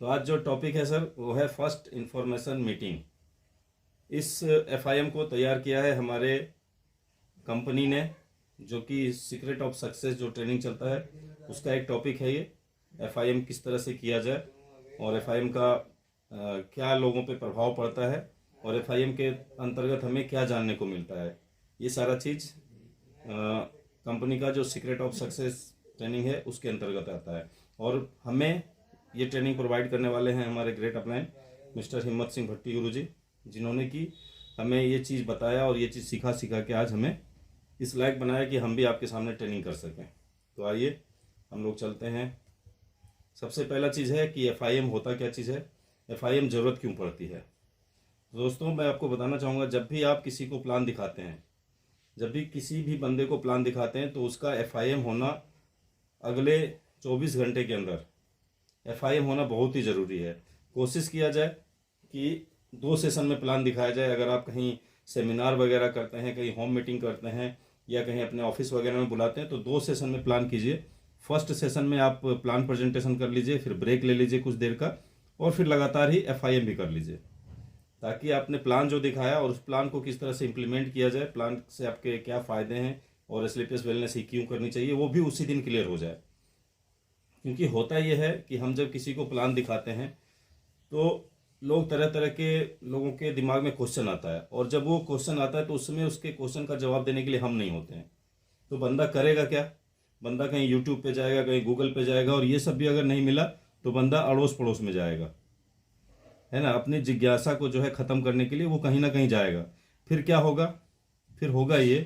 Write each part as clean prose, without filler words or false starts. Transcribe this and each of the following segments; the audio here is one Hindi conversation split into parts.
तो आज जो टॉपिक है सर वो है फर्स्ट इंफॉर्मेशन मीटिंग। इस एफआईएम को तैयार किया है हमारे कंपनी ने, जो कि सीक्रेट ऑफ सक्सेस जो ट्रेनिंग चलता है उसका एक टॉपिक है ये। एफआईएम किस तरह से किया जाए और एफआईएम का क्या लोगों पे प्रभाव पड़ता है और एफआईएम के अंतर्गत हमें क्या जानने को मिलता है, ये सारा चीज़ कंपनी का जो सीक्रेट ऑफ सक्सेस ट्रेनिंग है उसके अंतर्गत आता है। और हमें ये ट्रेनिंग प्रोवाइड करने वाले हैं हमारे ग्रेट अपलाइन मिस्टर हिम्मत सिंह भट्टी गुरु जी, जिन्होंने कि हमें ये चीज़ बताया और ये चीज़ सिखा के आज हमें इस लायक बनाया कि हम भी आपके सामने ट्रेनिंग कर सकें। तो आइए हम लोग चलते हैं। सबसे पहला चीज़ है कि एफआईएम होता क्या चीज़ है, एफआईएम ज़रूरत क्यों पड़ती है। दोस्तों मैं आपको बताना चाहूँगा, जब भी आप किसी को प्लान दिखाते हैं, जब भी किसी भी बंदे को प्लान दिखाते हैं तो उसका एफआईएम होना अगले 24 घंटे के अंदर एफआईएम होना बहुत ही ज़रूरी है। कोशिश किया जाए कि 2 सेशन में प्लान दिखाया जाए। अगर आप कहीं सेमिनार वगैरह करते हैं, कहीं होम मीटिंग करते हैं या कहीं अपने ऑफिस वगैरह में बुलाते हैं तो 2 सेशन में प्लान कीजिए। फर्स्ट सेशन में आप प्लान प्रेजेंटेशन कर लीजिए, फिर ब्रेक ले लीजिए कुछ देर का, और फिर लगातार ही एफआईएम भी कर लीजिए, ताकि आपने प्लान जो दिखाया और उस प्लान को किस तरह से इम्प्लीमेंट किया जाए, प्लान से आपके क्या फ़ायदे हैं और स्लीपलेस वेलनेस ही क्यों करनी चाहिए, वो भी उसी दिन क्लियर हो जाए। क्योंकि होता यह है कि हम जब किसी को प्लान दिखाते हैं तो लोग तरह तरह के लोगों के दिमाग में क्वेश्चन आता है, और जब वो क्वेश्चन आता है तो उसमें उसके क्वेश्चन का जवाब देने के लिए हम नहीं होते हैं। तो बंदा करेगा क्या, बंदा कहीं यूट्यूब पे जाएगा, कहीं गूगल पे जाएगा, और ये सब भी अगर नहीं मिला तो बंदा अड़ोस पड़ोस में जाएगा, है ना, अपनी जिज्ञासा को जो है ख़त्म करने के लिए वो कहीं ना कहीं जाएगा। फिर क्या होगा, फिर होगा ये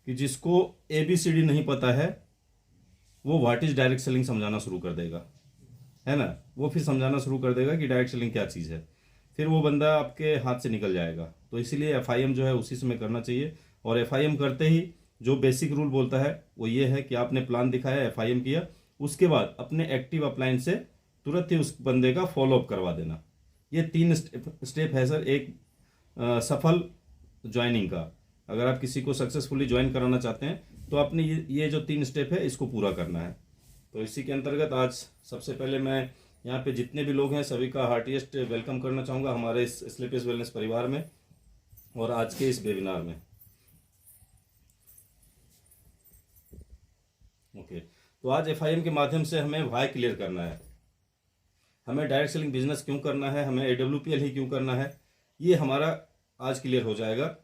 कि जिसको ABCD नहीं पता है वो व्हाट इज़ डायरेक्ट सेलिंग समझाना शुरू कर देगा, है ना। वो फिर समझाना शुरू कर देगा कि डायरेक्ट सेलिंग क्या चीज़ है, फिर वो बंदा आपके हाथ से निकल जाएगा। तो इसीलिए एफआईएम जो है उसी समय करना चाहिए। और एफआईएम करते ही जो बेसिक रूल बोलता है वो ये है कि आपने प्लान दिखाया, एफआईएम किया, उसके बाद अपने एक्टिव अपलाइन से तुरंत ही उस बंदे का फॉलोअप करवा देना। ये 3 स्टेप है सर एक सफल ज्वाइनिंग का। अगर आप किसी को सक्सेसफुली ज्वाइन कराना चाहते हैं तो आपने ये जो 3 स्टेप है इसको पूरा करना है। तो इसी के अंतर्गत आज सबसे पहले मैं यहाँ पे जितने भी लोग हैं सभी का हार्टिएस्ट वेलकम करना चाहूँगा हमारे इस स्लीपलेस वेलनेस परिवार में और आज के इस वेबिनार में। ओके, तो आज एफआईएम के माध्यम से हमें वाई क्लियर करना है, हमें डायरेक्ट सेलिंग बिजनेस क्यों करना है, हमें AWPL ही क्यों करना है, ये हमारा आज क्लियर हो जाएगा।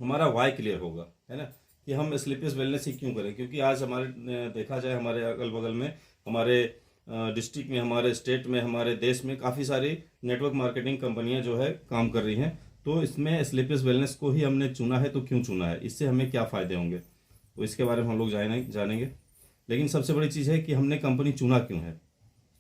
हमारा वाई क्लियर होगा, है ना, कि हम स्लीपलेस वेलनेस ही क्यों करें। क्योंकि आज हमारे देखा जाए हमारे अगल बगल में, हमारे डिस्ट्रिक्ट में, हमारे स्टेट में, हमारे देश में काफ़ी सारी नेटवर्क मार्केटिंग कंपनियां जो है काम कर रही हैं। तो इसमें स्लीपलेस वेलनेस को ही हमने चुना है, तो क्यों चुना है, इससे हमें क्या फ़ायदे होंगे, तो इसके बारे में हम लोग जानेंगे। लेकिन सबसे बड़ी चीज़ है कि हमने कंपनी चुना क्यों है।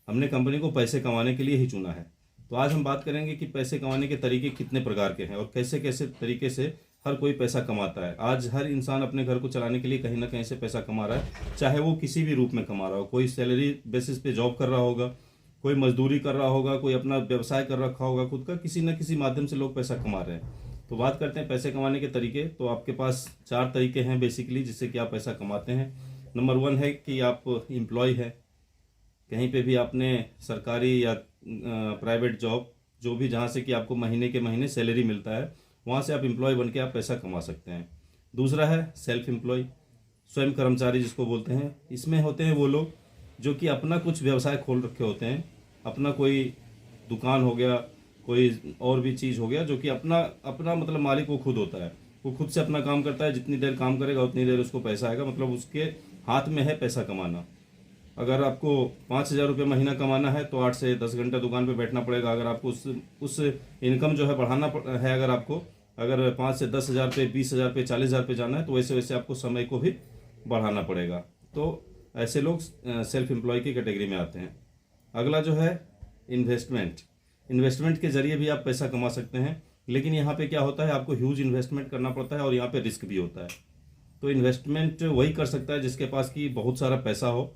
हमने कंपनी को पैसे कमाने के लिए ही चुना है। तो आज हम बात करेंगे कि पैसे कमाने के तरीके कितने प्रकार के हैं और कैसे कैसे तरीके से हर कोई पैसा कमाता है। आज हर इंसान अपने घर को चलाने के लिए कहीं ना कहीं से पैसा कमा रहा है, चाहे वो किसी भी रूप में कमा रहा हो। कोई सैलरी बेसिस पे जॉब कर रहा होगा, कोई मजदूरी कर रहा होगा, कोई अपना व्यवसाय कर रखा होगा खुद का, किसी न किसी माध्यम से लोग पैसा कमा रहे हैं। तो बात करते हैं पैसे कमाने के तरीके। तो आपके पास 4 तरीके हैं बेसिकली जिससे कि आप पैसा कमाते हैं। नंबर 1 है कि आप एम्प्लॉय है, कहीं पे भी आपने सरकारी या प्राइवेट जॉब, जो भी जहाँ से कि आपको महीने के महीने सैलरी मिलता है, वहाँ से आप एम्प्लॉय बन के आप पैसा कमा सकते हैं। दूसरा है सेल्फ एम्प्लॉय, स्वयं कर्मचारी जिसको बोलते हैं। इसमें होते हैं वो लोग जो कि अपना कुछ व्यवसाय खोल रखे होते हैं, अपना कोई दुकान हो गया, कोई और भी चीज़ हो गया, जो कि अपना अपना मतलब मालिक वो खुद होता है, वो खुद से अपना काम करता है। जितनी देर काम करेगा उतनी देर उसको पैसा आएगा, मतलब उसके हाथ में है पैसा कमाना। अगर आपको 5,000 रुपये महीना कमाना है तो 8 से 10 घंटा दुकान पे बैठना पड़ेगा। अगर आपको उस इनकम जो है बढ़ाना है, अगर आपको अगर 5 से 10,000 पे, 20,000 पे, 40,000 पे जाना है तो वैसे वैसे आपको समय को भी बढ़ाना पड़ेगा। तो ऐसे लोग सेल्फ एम्प्लॉय की कैटेगरी में आते हैं। अगला जो है इन्वेस्टमेंट। इन्वेस्टमेंट के जरिए भी आप पैसा कमा सकते हैं, लेकिन यहाँ पे क्या होता है, आपको ह्यूज इन्वेस्टमेंट करना पड़ता है और यहाँ पे रिस्क भी होता है। तो इन्वेस्टमेंट वही कर सकता है जिसके पास की बहुत सारा पैसा हो।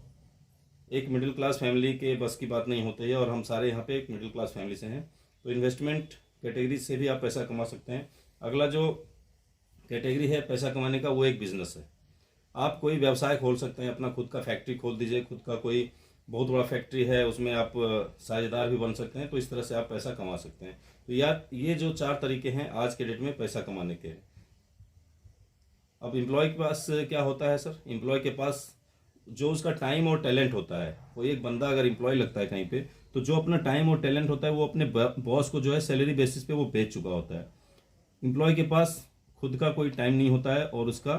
एक मिडिल क्लास फैमिली के बस की बात नहीं होती है, और हम सारे यहाँ पे एक मिडिल क्लास फैमिली से हैं। तो इन्वेस्टमेंट कैटेगरी से भी आप पैसा कमा सकते हैं। अगला जो कैटेगरी है पैसा कमाने का, वो एक बिजनेस है। आप कोई व्यवसाय खोल सकते हैं, अपना खुद का फैक्ट्री खोल दीजिए, खुद का कोई बहुत बड़ा फैक्ट्री है, उसमें आप साझेदार भी बन सकते हैं, तो इस तरह से आप पैसा कमा सकते हैं। तो यार ये जो 4 तरीके हैं आज के डेट में पैसा कमाने के। अब एम्प्लॉय के पास क्या होता है सर, एम्प्लॉय के पास जो उसका टाइम और टैलेंट होता है, वो एक बंदा अगर एम्प्लॉय लगता है कहीं पे, तो जो अपना टाइम और टैलेंट होता है वो अपने बॉस को जो है सैलरी बेसिस पे वो बेच चुका होता है। एम्प्लॉय के पास खुद का कोई टाइम नहीं होता है और उसका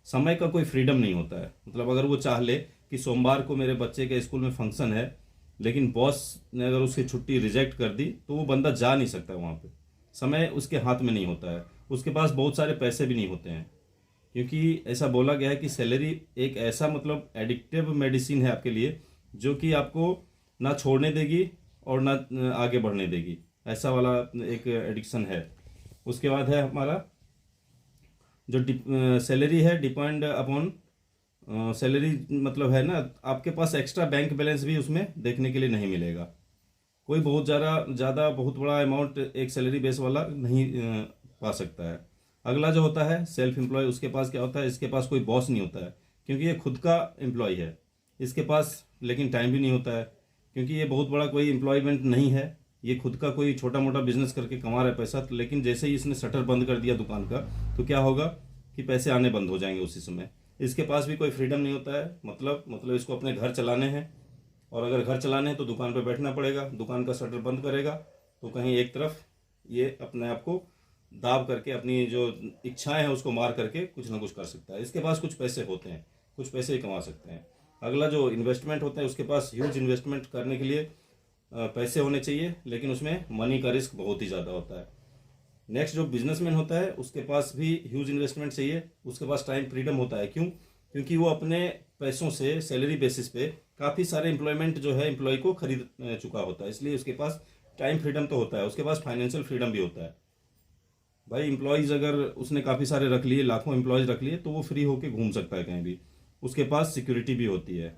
समय का कोई फ्रीडम नहीं होता है। मतलब अगर वो चाह ले कि सोमवार को मेरे बच्चे के स्कूल में फंक्शन है, लेकिन बॉस ने अगर उसकी छुट्टी रिजेक्ट कर दी, तो वो बंदा जा नहीं सकता वहाँ पे। समय उसके हाथ में नहीं होता है, उसके पास बहुत सारे पैसे भी नहीं होते हैं, क्योंकि ऐसा बोला गया है कि सैलरी एक ऐसा मतलब एडिक्टिव मेडिसिन है आपके लिए, जो कि आपको ना छोड़ने देगी और ना आगे बढ़ने देगी, ऐसा वाला एक एडिक्शन है। उसके बाद है हमारा जो सैलरी है डिपेंड अपॉन सैलरी, मतलब है ना, आपके पास एक्स्ट्रा बैंक बैलेंस भी उसमें देखने के लिए नहीं मिलेगा। कोई बहुत ज़्यादा ज़्यादा बहुत बड़ा अमाउंट एक सैलरी बेस वाला नहीं पा सकता है। अगला जो होता है सेल्फ एम्प्लॉय, उसके पास क्या होता है, इसके पास कोई बॉस नहीं होता है, क्योंकि ये खुद का एम्प्लॉय है। इसके पास लेकिन टाइम भी नहीं होता है, क्योंकि ये बहुत बड़ा कोई एम्प्लॉयमेंट नहीं है, ये खुद का कोई छोटा मोटा बिजनेस करके कमा रहा है पैसा। तो लेकिन जैसे ही इसने शटर बंद कर दिया दुकान का, तो क्या होगा कि पैसे आने बंद हो जाएंगे उसी समय। इसके पास भी कोई फ्रीडम नहीं होता है, मतलब इसको अपने घर चलाने हैं, और अगर घर चलाने हैं तो दुकान पर बैठना पड़ेगा। दुकान का शटर बंद करेगा तो कहीं एक तरफ ये अपने आप को दाब करके अपनी जो इच्छाएं हैं उसको मार करके कुछ ना कुछ कर सकता है। इसके पास कुछ पैसे होते हैं, कुछ पैसे ही कमा सकते हैं। अगला जो इन्वेस्टमेंट होता है, उसके पास ह्यूज इन्वेस्टमेंट करने के लिए पैसे होने चाहिए, लेकिन उसमें मनी का रिस्क बहुत ही ज़्यादा होता है। नेक्स्ट जो बिजनेसमैन होता है, उसके पास भी ह्यूज इन्वेस्टमेंट चाहिए, उसके पास टाइम फ्रीडम होता है। क्यों? क्योंकि वो अपने पैसों से सैलरी बेसिस पे काफ़ी सारे एम्प्लॉयमेंट जो है एम्प्लॉय को खरीद चुका होता है, इसलिए उसके पास टाइम फ्रीडम तो होता है, उसके पास फाइनेंशियल फ्रीडम भी होता है। भाई एम्प्लॉयज़ अगर उसने काफ़ी सारे रख लिए, लाखों एम्प्लॉयज़ रख लिए, तो वो फ्री होके घूम सकता है कहीं भी, उसके पास सिक्योरिटी भी होती है।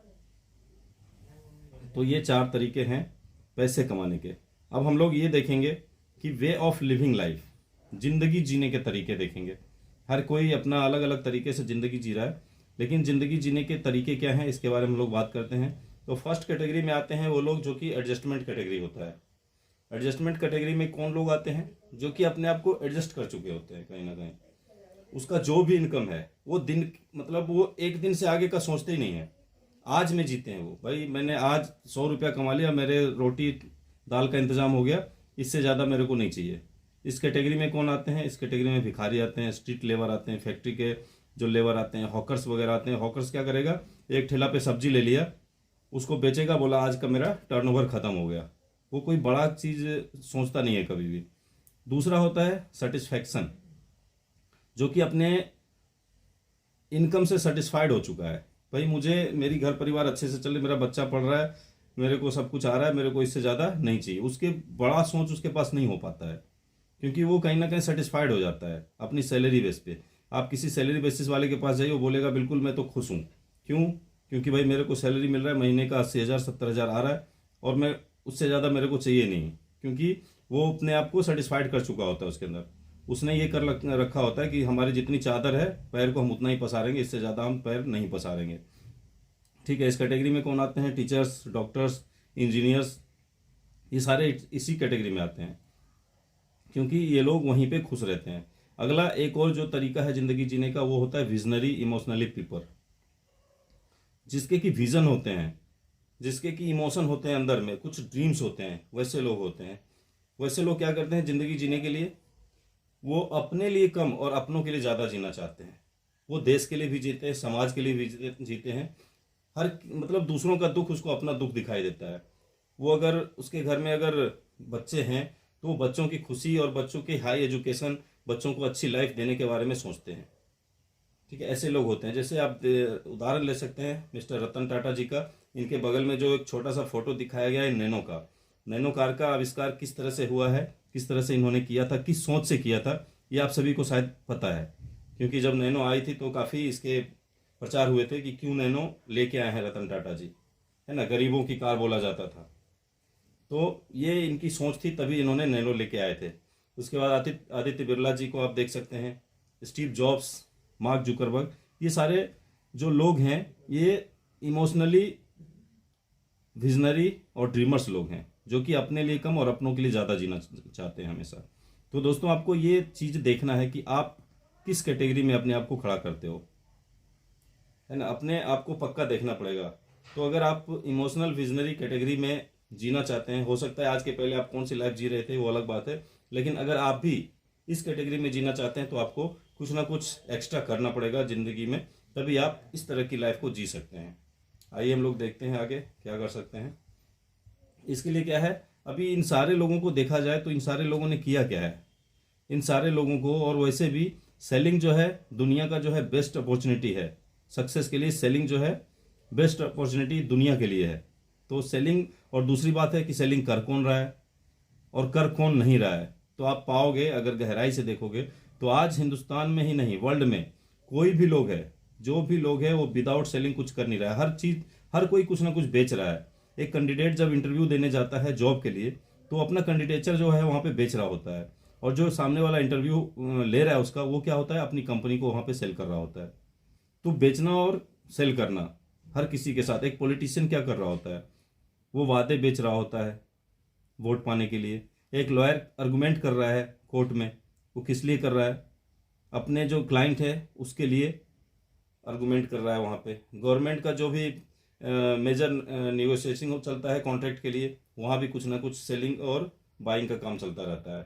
तो ये 4 तरीके हैं पैसे कमाने के। अब हम लोग ये देखेंगे कि वे ऑफ लिविंग लाइफ, जिंदगी जीने के तरीके देखेंगे। हर कोई अपना अलग अलग तरीके से ज़िंदगी जी रहा है, लेकिन ज़िंदगी जीने के तरीके क्या हैं इसके बारे में हम लोग बात करते हैं। तो फर्स्ट कैटेगरी में आते हैं वो लोग जो कि एडजस्टमेंट कैटेगरी होता है। एडजस्टमेंट कैटेगरी में कौन लोग आते हैं? जो कि अपने आप को एडजस्ट कर चुके होते हैं कहीं ना कहीं। उसका जो भी इनकम है वो दिन, मतलब वो एक दिन से आगे का सोचते ही नहीं है, आज में जीते हैं वो। भाई मैंने आज 100 रुपया कमा लिया, मेरे रोटी दाल का इंतजाम हो गया, इससे ज़्यादा मेरे को नहीं चाहिए। इस कैटेगरी में कौन आते हैं? इस कैटेगरी में भिखारी आते हैं, स्ट्रीट लेबर आते हैं, फैक्ट्री के जो लेबर आते हैं, हॉकर्स वगैरह आते हैं। हॉकर्स क्या करेगा, एक ठेला पे सब्जी ले लिया, उसको बेचेगा, बोला आज का मेरा टर्नओवर खत्म हो गया। वो कोई बड़ा चीज़ सोचता नहीं है कभी भी। दूसरा होता है सेटिस्फैक्शन, जो कि अपने इनकम से सेटिस्फाइड हो चुका है। भाई मुझे मेरी घर परिवार अच्छे से चले, मेरा बच्चा पढ़ रहा है, मेरे को सब कुछ आ रहा है, मेरे को इससे ज़्यादा नहीं चाहिए। उसके बड़ा सोच उसके पास नहीं हो पाता है, क्योंकि वो कहीं ना कहीं सेटिस्फाइड हो जाता है अपनी सैलरी बेस पे। आप किसी सैलरी बेसिस वाले के पास जाइए, वो बोलेगा बिल्कुल मैं तो खुश हूँ। क्यों? क्योंकि भाई मेरे को सैलरी मिल रहा है, महीने का 80,000 70,000 आ रहा है, और मैं उससे ज़्यादा मेरे को चाहिए नहीं, क्योंकि वो अपने आप को सेटिस्फाइड कर चुका होता है। उसके अंदर उसने ये कर रखा होता है कि हमारी जितनी चादर है, पैर को हम उतना ही पसारेंगे, इससे ज़्यादा हम पैर नहीं पसारेंगे। ठीक है। इस कैटेगरी में कौन आते हैं? टीचर्स, डॉक्टर्स, इंजीनियर्स, ये सारे इसी कैटेगरी में आते हैं, क्योंकि ये लोग वहीं पे खुश रहते हैं। अगला एक और जो तरीका है ज़िंदगी जीने का, वो होता है विजनरी इमोशनली पीपल, जिसके की विजन होते हैं, जिसके की इमोशन होते हैं, अंदर में कुछ ड्रीम्स होते हैं, वैसे लोग होते हैं। वैसे लोग क्या करते हैं ज़िंदगी जीने के लिए? वो अपने लिए कम और अपनों के लिए ज़्यादा जीना चाहते हैं। वो देश के लिए भी जीते हैं, समाज के लिए भी जीते हैं। हर मतलब दूसरों का दुख उसको अपना दुख दिखाई देता है। वो अगर उसके घर में अगर बच्चे हैं, तो वो बच्चों की खुशी और बच्चों की हाई एजुकेशन, बच्चों को अच्छी लाइफ देने के बारे में सोचते हैं। ठीक है। ऐसे लोग होते हैं। जैसे आप उदाहरण ले सकते हैं मिस्टर रतन टाटा जी का। इनके बगल में जो एक छोटा सा फोटो दिखाया गया है नैनो का, नैनो कार का आविष्कार किस तरह से हुआ है, किस तरह से इन्होंने किया था, किस सोच से किया था, ये आप सभी को शायद पता है। क्योंकि जब नैनो आई थी तो काफ़ी इसके प्रचार हुए थे कि क्यों नैनो लेके आए हैं रतन टाटा जी, है ना, गरीबों की कार बोला जाता था। तो ये इनकी सोच थी, तभी इन्होंने नैनो लेके आए थे। उसके बाद आदित्य बिरला जी को आप देख सकते हैं, स्टीव जॉब्स, मार्क जुकरबर्ग, ये सारे जो लोग हैं ये इमोशनली विजनरी और ड्रीमर्स लोग हैं, जो कि अपने लिए कम और अपनों के लिए ज़्यादा जीना चाहते हैं हमेशा। तो दोस्तों, आपको ये चीज़ देखना है कि आप किस कैटेगरी में अपने आप को खड़ा करते हो, है ना। अपने आप को पक्का देखना पड़ेगा। तो अगर आप इमोशनल विजनरी कैटेगरी में जीना चाहते हैं, हो सकता है आज के पहले आप कौन सी लाइफ जी रहे थे वो अलग बात है, लेकिन अगर आप भी इस कैटेगरी में जीना चाहते हैं तो आपको कुछ ना कुछ एक्स्ट्रा करना पड़ेगा ज़िंदगी में, तभी आप इस तरह की लाइफ को जी सकते हैं। आइए हम लोग देखते हैं आगे क्या कर सकते हैं। इसके लिए क्या है, अभी इन सारे लोगों को देखा जाए तो इन सारे लोगों ने किया क्या है, इन सारे लोगों को। और वैसे भी सेलिंग जो है दुनिया का जो है बेस्ट अपॉर्चुनिटी है सक्सेस के लिए। सेलिंग जो है बेस्ट अपॉर्चुनिटी दुनिया के लिए है। तो सेलिंग, और दूसरी बात है कि सेलिंग कर कौन रहा है और कर कौन नहीं रहा है। तो आप पाओगे, अगर गहराई से देखोगे तो आज हिंदुस्तान में ही नहीं वर्ल्ड में कोई भी लोग है, जो भी लोग है वो विदाउट सेलिंग कुछ कर नहीं रहा है। हर चीज, हर कोई कुछ ना कुछ बेच रहा है। एक कैंडिडेट जब इंटरव्यू देने जाता है जॉब के लिए तो अपना कैंडिडेचर जो है वहाँ पे बेच रहा होता है, और जो सामने वाला इंटरव्यू ले रहा है उसका, वो क्या होता है, अपनी कंपनी को वहाँ पे सेल कर रहा होता है। तो बेचना और सेल करना हर किसी के साथ। एक पॉलिटिशियन क्या कर रहा होता है, वो वादे बेच रहा होता है वोट पाने के लिए। एक लॉयर आर्गुमेंट कर रहा है कोर्ट में, वो किस लिए कर रहा है, अपने जो क्लाइंट है उसके लिए आर्गुमेंट कर रहा है वहाँ पे। गवर्नमेंट का जो भी मेजर नेगोशिएशन चलता है कॉन्ट्रैक्ट के लिए, वहाँ भी कुछ ना कुछ सेलिंग और बाइंग का काम चलता रहता है।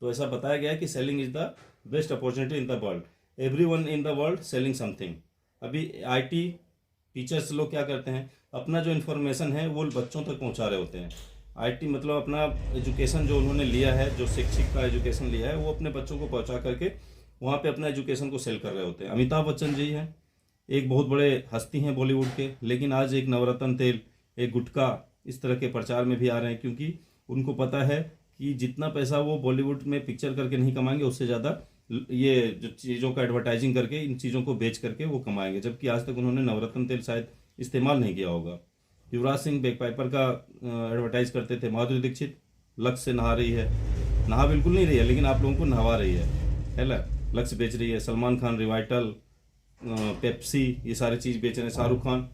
तो ऐसा बताया गया है कि selling is the best opportunity in the world, everyone in the world selling something. अभी आईटी टीचर्स लोग क्या करते हैं, अपना जो इन्फॉर्मेशन है वो बच्चों तक पहुंचा रहे होते हैं। आईटी मतलब अपना एजुकेशन जो उन्होंने लिया है, जो शिक्षक का एजुकेशन लिया है, वो अपने बच्चों को पहुंचा करके वहाँ पे अपना एजुकेशन को सेल कर रहे होते हैं। अमिताभ बच्चन जी हैं, एक बहुत बड़े हस्ती हैं बॉलीवुड के, लेकिन आज एक नवरत्न तेल, एक गुटखा इस तरह के प्रचार में भी आ रहे हैं, क्योंकि उनको पता है कि जितना पैसा वो बॉलीवुड में पिक्चर करके नहीं कमाएंगे, उससे ज़्यादा ये जो चीज़ों का एडवर्टाइजिंग करके, इन चीज़ों को बेच करके वो कमाएंगे। जबकि आज तक उन्होंने नवरत्न तेल शायद इस्तेमाल नहीं किया होगा। युवराज सिंह बैकपाइपर का एडवर्टाइज करते थे। माधुरी दीक्षित लक्ष्य से नहा रही है, नहा बिल्कुल नहीं रही है लेकिन आप लोगों को नहवा रही है ना, लक्ष्य बेच रही है। सलमान खान रिवाइटल, पेप्सी, ये सारे चीज़ बेच रहे हैं। शाहरुख खान,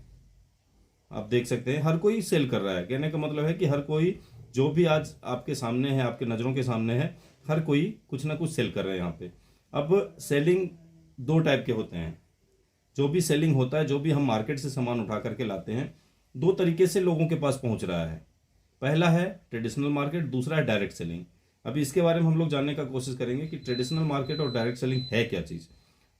आप देख सकते हैं, हर कोई सेल कर रहा है। कहने का मतलब है कि हर कोई जो भी आज आपके सामने है, आपके नज़रों के सामने है, हर कोई कुछ ना कुछ सेल कर रहे हैं यहाँ पे। अब सेलिंग दो टाइप के होते हैं। जो भी सेलिंग होता है, जो भी हम मार्केट से सामान उठा करके लाते हैं, दो तरीके से लोगों के पास पहुंच रहा है। पहला है ट्रेडिशनल मार्केट, दूसरा है डायरेक्ट सेलिंग। अभी इसके बारे में हम लोग जानने का कोशिश करेंगे कि ट्रेडिशनल मार्केट और डायरेक्ट सेलिंग है क्या चीज़।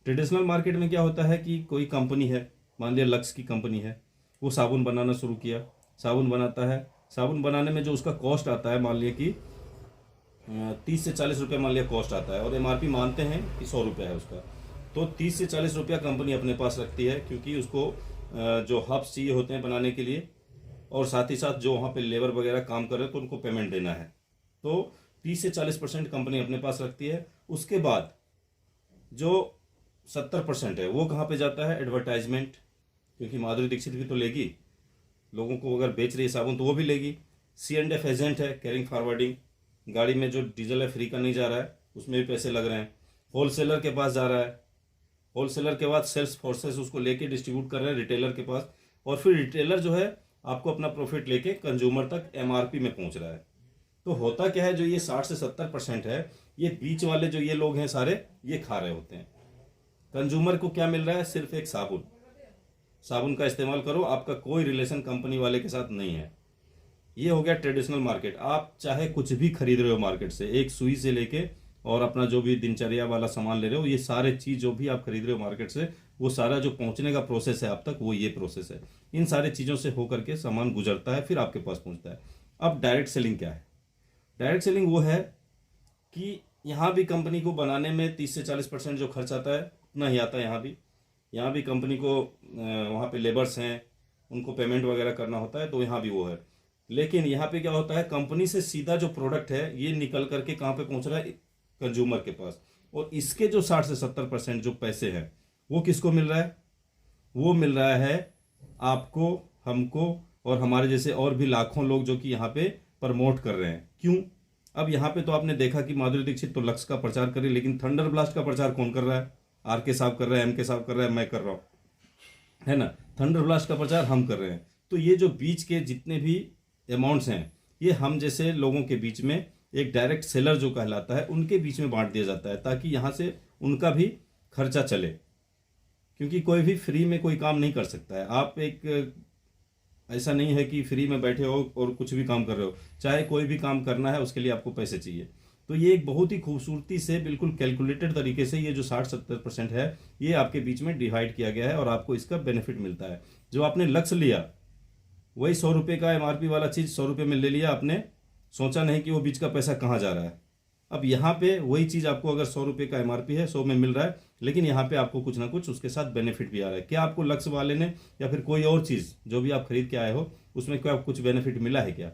ट्रेडिशनल मार्केट में क्या होता है कि कोई कंपनी है, मान लिया लक्स की कंपनी है, वो साबुन बनाना शुरू किया, साबुन बनाता है। साबुन बनाने में जो उसका कॉस्ट आता है, मान लिया कि 30 से 40 रुपये मान लिया कॉस्ट आता है, और एमआरपी मानते हैं कि 100 रुपया है उसका। तो 30 से 40 रुपया कंपनी अपने पास रखती है, क्योंकि उसको जो हब्स चाहिए होते हैं बनाने के लिए, और साथ ही साथ जो वहाँ पे लेबर वगैरह काम कर रहे हैं तो उनको पेमेंट देना है। तो 30 से 40% कंपनी अपने पास रखती है। उसके बाद जो 70% है वो कहाँ पे जाता है, एडवर्टाइजमेंट, क्योंकि माधुरी दीक्षित भी तो लेगी, लोगों को अगर बेच रही है साबुन तो वो भी लेगी। C&F एजेंट है, कैरिंग फॉरवर्डिंग, गाड़ी में जो डीजल है फ्री का नहीं जा रहा है, उसमें भी पैसे लग रहे हैं। होलसेलर के पास जा रहा है, होलसेलर के बाद सेल्स फोर्सेस उसको लेके डिस्ट्रीब्यूट कर रहे हैं रिटेलर के पास, और फिर रिटेलर जो है आपको अपना प्रॉफिट लेके कंज्यूमर तक एमआरपी में पहुंच रहा है। तो होता क्या है, जो ये 60 से 70% है, ये बीच वाले जो ये लोग हैं सारे, ये खा रहे होते हैं। कंज्यूमर को क्या मिल रहा है, सिर्फ एक साबुन। साबुन का इस्तेमाल करो, आपका कोई रिलेशन कंपनी वाले के साथ नहीं है। ये हो गया ट्रेडिशनल मार्केट। आप चाहे कुछ भी खरीद रहे हो मार्केट से, एक सुई से लेके और अपना जो भी दिनचर्या वाला सामान ले रहे हो, ये सारे चीज जो भी आप खरीद रहे हो मार्केट से, वो सारा जो पहुंचने का प्रोसेस है आप तक, वो ये प्रोसेस है। इन सारे चीजों से होकर के सामान गुजरता है, फिर आपके पास पहुंचता है। अब डायरेक्ट सेलिंग क्या है? डायरेक्ट सेलिंग वो है कि यहाँ भी कंपनी को बनाने में 30 से 40% जो खर्च आता है उतना ही आता है। यहाँ भी कंपनी को वहाँ पे लेबर्स हैं, उनको पेमेंट वगैरह करना होता है, तो यहाँ भी वो है। लेकिन यहाँ पे क्या होता है, कंपनी से सीधा जो प्रोडक्ट है ये निकल करके कहाँ पे पहुँच रहा है, कंज्यूमर के पास। और इसके जो 60 से 70% जो पैसे हैं वो किसको मिल रहा है? वो मिल रहा है आपको, हमको, और हमारे जैसे और भी लाखों लोग जो कि यहाँ पे प्रमोट कर रहे हैं। क्यों? अब यहाँ पे तो आपने देखा कि माधुरी दीक्षित तो लक्स का प्रचार कर रही है, लेकिन थंडर ब्लास्ट का प्रचार कौन कर रहा है? आर के साहब कर रहे हैं, एम के साहब कर रहे हैं, मैं कर रहा हूँ, है ना। थंडर ब्लास्ट का प्रचार हम कर रहे हैं। तो ये जो बीच के जितने भी अमाउंट्स हैं ये हम जैसे लोगों के बीच में, एक डायरेक्ट सेलर जो कहलाता है उनके बीच में बांट दिया जाता है, ताकि यहाँ से उनका भी खर्चा चले। क्योंकि कोई भी फ्री में कोई काम नहीं कर सकता है। आप एक ऐसा नहीं है कि फ्री में बैठे हो और कुछ भी काम कर रहे हो, चाहे कोई भी काम करना है उसके लिए आपको पैसे चाहिए। तो ये एक बहुत ही खूबसूरती से बिल्कुल कैलकुलेटेड तरीके से ये जो 60-70% है ये आपके बीच में डिवाइड किया गया है और आपको इसका बेनिफिट मिलता है। जो आपने लक्ष्य लिया वही 100 रुपये का एमआरपी वाला चीज़ 100 रुपये में ले लिया आपने, सोचा नहीं कि वो बीच का पैसा कहाँ जा रहा है। अब यहाँ पे वही चीज़ आपको अगर 100 रुपये का एमआरपी है 100 में मिल रहा है, लेकिन यहाँ पे आपको कुछ ना कुछ उसके साथ बेनिफिट भी आ रहा है। क्या आपको लक्ष्य वाले ने या फिर कोई और चीज़ जो भी आप खरीद के आए हो उसमें क्या कुछ बेनिफिट मिला है क्या?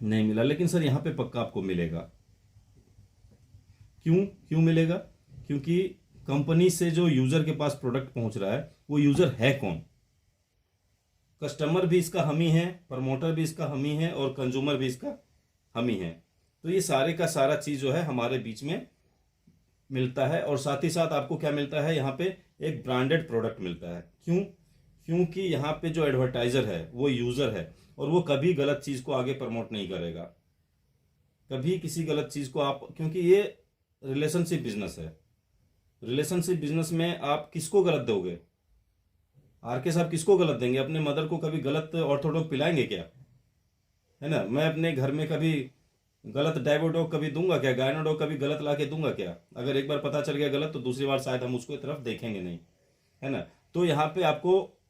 नहीं मिला। लेकिन सर यहाँ पे पक्का आपको मिलेगा। क्यों क्यों मिलेगा? क्योंकि कंपनी से जो यूजर के पास प्रोडक्ट पहुंच रहा है वो यूजर है कौन? कस्टमर भी इसका हामी है, प्रमोटर भी इसका हामी है और कंज्यूमर भी इसका हामी है। तो ये सारे का सारा चीज जो है हमारे बीच में मिलता है। और साथ ही साथ आपको क्या मिलता है, यहाँ पे एक ब्रांडेड प्रोडक्ट मिलता है। क्यों? क्योंकि यहाँ पे जो एडवर्टाइजर है वो यूजर है और वो कभी गलत चीज को आगे प्रमोट नहीं करेगा, कभी किसी गलत चीज को आप, क्योंकि ये रिलेशनशिप बिजनेस है। रिलेशनशिप बिजनेस में आप किसको गलत दोगे? आरके साहब किसको गलत देंगे? अपने मदर को कभी गलत ऑर्थोडॉक पिलाएंगे क्या? है ना। मैं अपने घर में कभी गलत डायबोडॉक कभी दूंगा क्या? गायनोडॉक कभी गलत ला के दूंगा क्या? अगर एक बार पता चल गया गलत तो दूसरी बार शायद हम उसको तरफ देखेंगे नहीं, है ना। तो यहाँ पे आपको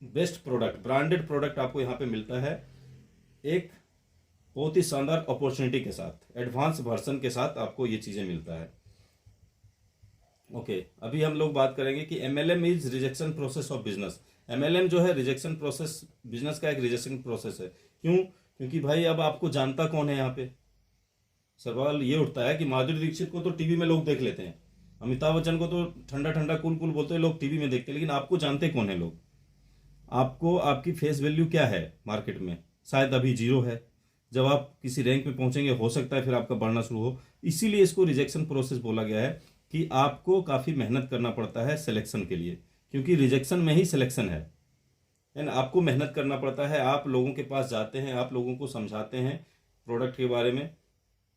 बेस्ट प्रोडक्ट, ब्रांडेड प्रोडक्ट आपको यहाँ पे मिलता है एक बहुत ही शानदार अपॉर्चुनिटी के साथ, एडवांस वर्जन के साथ आपको ये चीजें मिलता है। ओके, अभी हम लोग बात करेंगे कि MLM is rejection process of business. MLM जो है रिजेक्शन प्रोसेस, बिजनेस का एक रिजेक्शन प्रोसेस है। क्यों? क्योंकि भाई अब आपको जानता कौन है। यहाँ पे सवाल ये उठता है कि माधुरी दीक्षित को तो टीवी में लोग देख लेते हैं, अमिताभ बच्चन को तो ठंडा ठंडा कूल कूल बोलते हैं लोग टीवी में देखते हैं, लेकिन आपको जानते कौन है लोग? आपको आपकी फेस वैल्यू क्या है मार्केट में? शायद अभी जीरो है। जब आप किसी रैंक पे पहुंचेंगे हो सकता है फिर आपका बढ़ना शुरू हो। इसीलिए इसको रिजेक्शन प्रोसेस बोला गया है कि आपको काफ़ी मेहनत करना पड़ता है सिलेक्शन के लिए, क्योंकि रिजेक्शन में ही सिलेक्शन है ना। आपको मेहनत करना पड़ता है, आप लोगों के पास जाते हैं, आप लोगों को समझाते हैं प्रोडक्ट के बारे में,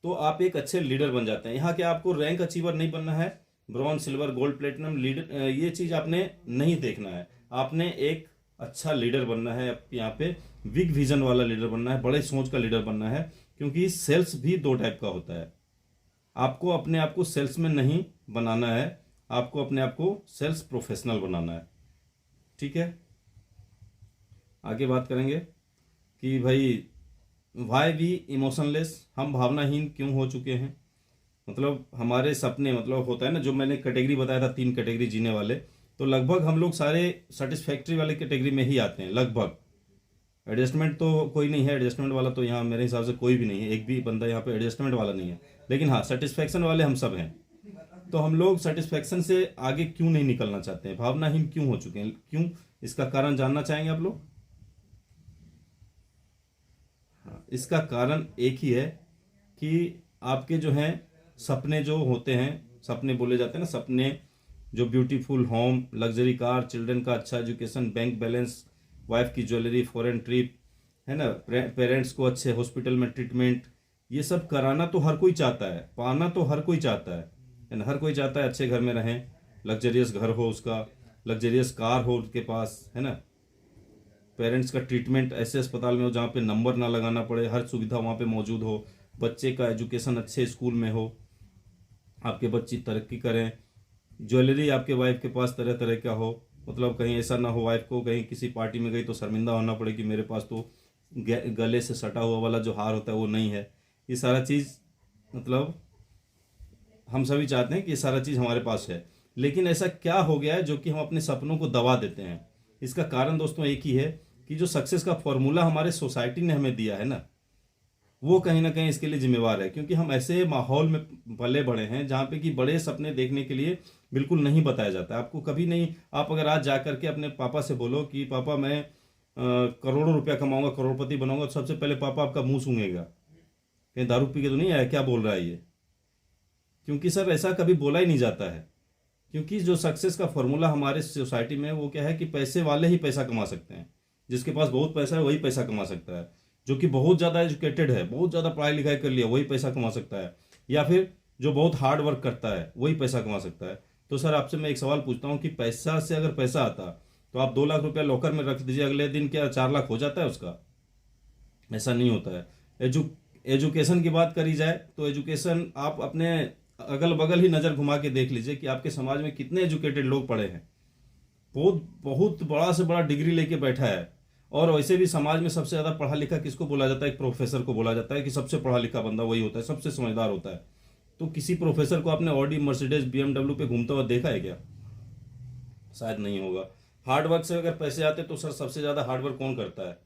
तो आप एक अच्छे लीडर बन जाते हैं। यहाँ क्या आपको रैंक अचीवर नहीं बनना है, bronze silver gold platinum leader, ये चीज़ आपने नहीं देखना है। आपने एक अच्छा लीडर बनना है। यहाँ पे बिग विजन वाला लीडर बनना है, बड़े सोच का लीडर बनना है। क्योंकि सेल्स भी दो टाइप का होता है। आपको अपने आप को सेल्समैन नहीं बनाना है, आपको अपने आप को सेल्स प्रोफेशनल बनाना है। ठीक है, आगे बात करेंगे कि भाई वाई वी इमोशनलेस, हम भावनाहीन क्यों हो चुके हैं। मतलब हमारे सपने, मतलब होता है ना, जो मैंने कैटेगरी बताया था 3 कैटेगरी जीने वाले, तो लगभग हम लोग सारे सेटिस्फैक्ट्री वाले कैटेगरी में ही आते हैं लगभग। एडजस्टमेंट तो कोई नहीं है, एडजस्टमेंट वाला तो यहाँ मेरे हिसाब से कोई भी नहीं है, एक भी बंदा यहाँ पे एडजस्टमेंट वाला नहीं है। लेकिन हाँ, सेटिस्फैक्शन वाले हम सब हैं। तो हम लोग सेटिस्फैक्शन से आगे क्यों नहीं निकलना चाहते हैं, भावनाहीन क्यों हो चुके हैं, क्यों? इसका कारण जानना चाहेंगे आप लोग? हाँ, इसका कारण एक ही है कि आपके जो हैं सपने जो होते हैं, सपने बोले जाते हैं ना, सपने जो beautiful home, luxury car, children का अच्छा एजुकेशन, बैंक बैलेंस, वाइफ की ज्वेलरी, फॉरेन ट्रिप, है ना, पेरेंट्स को अच्छे हॉस्पिटल में ट्रीटमेंट, ये सब कराना तो हर कोई चाहता है, पाना तो हर कोई चाहता है ना। हर कोई चाहता है अच्छे घर में रहें, लग्जरियस घर हो उसका, लग्जरियस कार हो उसके पास, है ना। पेरेंट्स का ट्रीटमेंट ऐसे अस्पताल में हो जहाँ पे नंबर ना लगाना पड़े, हर सुविधा वहाँ पे मौजूद हो, बच्चे का एजुकेशन अच्छे स्कूल में हो, आपके बच्चे तरक्की करें, ज्वेलरी आपके वाइफ के पास तरह तरह का हो, मतलब कहीं ऐसा ना हो वाइफ को कहीं किसी पार्टी में गई तो शर्मिंदा होना पड़े कि मेरे पास तो गले से सटा हुआ वाला जो हार होता है वो नहीं है। ये सारा चीज़ मतलब हम सभी चाहते हैं कि ये सारा चीज़ हमारे पास है, लेकिन ऐसा क्या हो गया है जो कि हम अपने सपनों को दबा देते हैं। इसका कारण दोस्तों एक ही है कि जो सक्सेस का फॉर्मूला हमारे सोसाइटी ने हमें दिया है ना, वो कहीं ना कहीं इसके लिए जिम्मेवार है। क्योंकि हम ऐसे माहौल में पले बड़े हैं जहाँ पे कि बड़े सपने देखने के लिए बिल्कुल नहीं बताया जाता है आपको, कभी नहीं। आप अगर आज जा करके अपने पापा से बोलो कि पापा मैं करोड़ों रुपया कमाऊंगा, करोड़पति बनाऊंगा, तो सबसे पहले पापा आपका मुंह सूंघेगा, कहीं दारू पी के तो नहीं आया, क्या बोल रहा है ये। क्योंकि सर ऐसा कभी बोला ही नहीं जाता है। क्योंकि जो सक्सेस का फॉर्मूला हमारे सोसाइटी में वो क्या है कि पैसे वाले ही पैसा कमा सकते हैं। जिसके पास बहुत पैसा है वही पैसा कमा सकता है। जो कि बहुत ज़्यादा एजुकेटेड है, बहुत ज़्यादा पढ़ाई लिखाई कर लिया, वही पैसा कमा सकता है। या फिर जो बहुत हार्ड वर्क करता है वही पैसा कमा सकता है। तो सर आपसे मैं एक सवाल पूछता हूँ कि पैसा से अगर पैसा आता तो आप 2 लाख रुपया लॉकर में रख दीजिए, अगले दिन क्या 4 लाख हो जाता है उसका? ऐसा नहीं होता है। एजुकेशन की बात करी जाए तो एजुकेशन आप अपने अगल बगल ही नज़र घुमा के देख लीजिए कि आपके समाज में कितने एजुकेटेड लोग पढ़े हैं। बहुत बहुत बड़ा से बड़ा डिग्री लेके बैठा है। और वैसे भी समाज में सबसे ज़्यादा पढ़ा लिखा किसको बोला जाता है? एक प्रोफेसर को बोला जाता है कि सबसे पढ़ा लिखा बंदा वही होता है, सबसे समझदार होता है। तो किसी प्रोफेसर को आपने ऑडी, मर्सिडीज, BMW पे घूमता हुआ देखा है क्या? शायद नहीं होगा। हार्ड वर्क से अगर पैसे आते तो सर सबसे ज़्यादा हार्ड वर्क कौन करता है?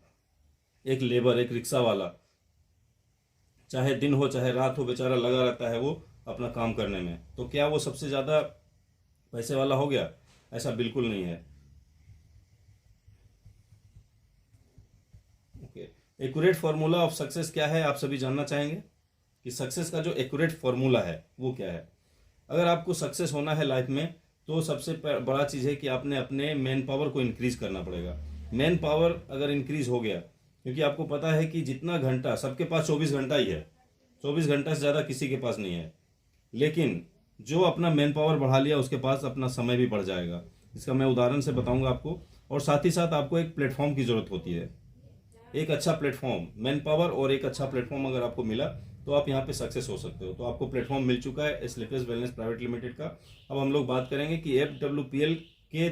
एक लेबर, एक रिक्शा वाला। चाहे दिन हो चाहे रात हो, बेचारा लगा रहता है वो अपना काम करने में। तो क्या वो सबसे ज़्यादा पैसे वाला हो गया? ऐसा बिल्कुल नहीं है। Okay, accurate formula of success क्या है आप सभी जानना चाहेंगे कि सक्सेस का जो एक्यूरेट फार्मूला है वो क्या है? अगर आपको सक्सेस होना है लाइफ में तो सबसे बड़ा चीज़ है कि आपने अपने मैन पावर को इंक्रीज करना पड़ेगा। मैन पावर अगर इंक्रीज हो गया, क्योंकि आपको पता है कि जितना घंटा सबके पास 24 घंटा ही है, 24 घंटा से ज़्यादा किसी के पास नहीं है। लेकिन जो अपना मैन पावर बढ़ा लिया उसके पास अपना समय भी बढ़ जाएगा। इसका मैं उदाहरण से बताऊंगा आपको। और साथ ही साथ आपको एक प्लेटफॉर्म की ज़रूरत होती है। एक अच्छा प्लेटफॉर्म, मैन पावर और एक अच्छा प्लेटफॉर्म अगर आपको मिला तो आप यहाँ पे सक्सेस हो सकते हो। तो आपको प्लेटफॉर्म मिल चुका है स्लीपर्स वेलनेस प्राइवेट लिमिटेड का। अब हम लोग बात करेंगे कि FWPL के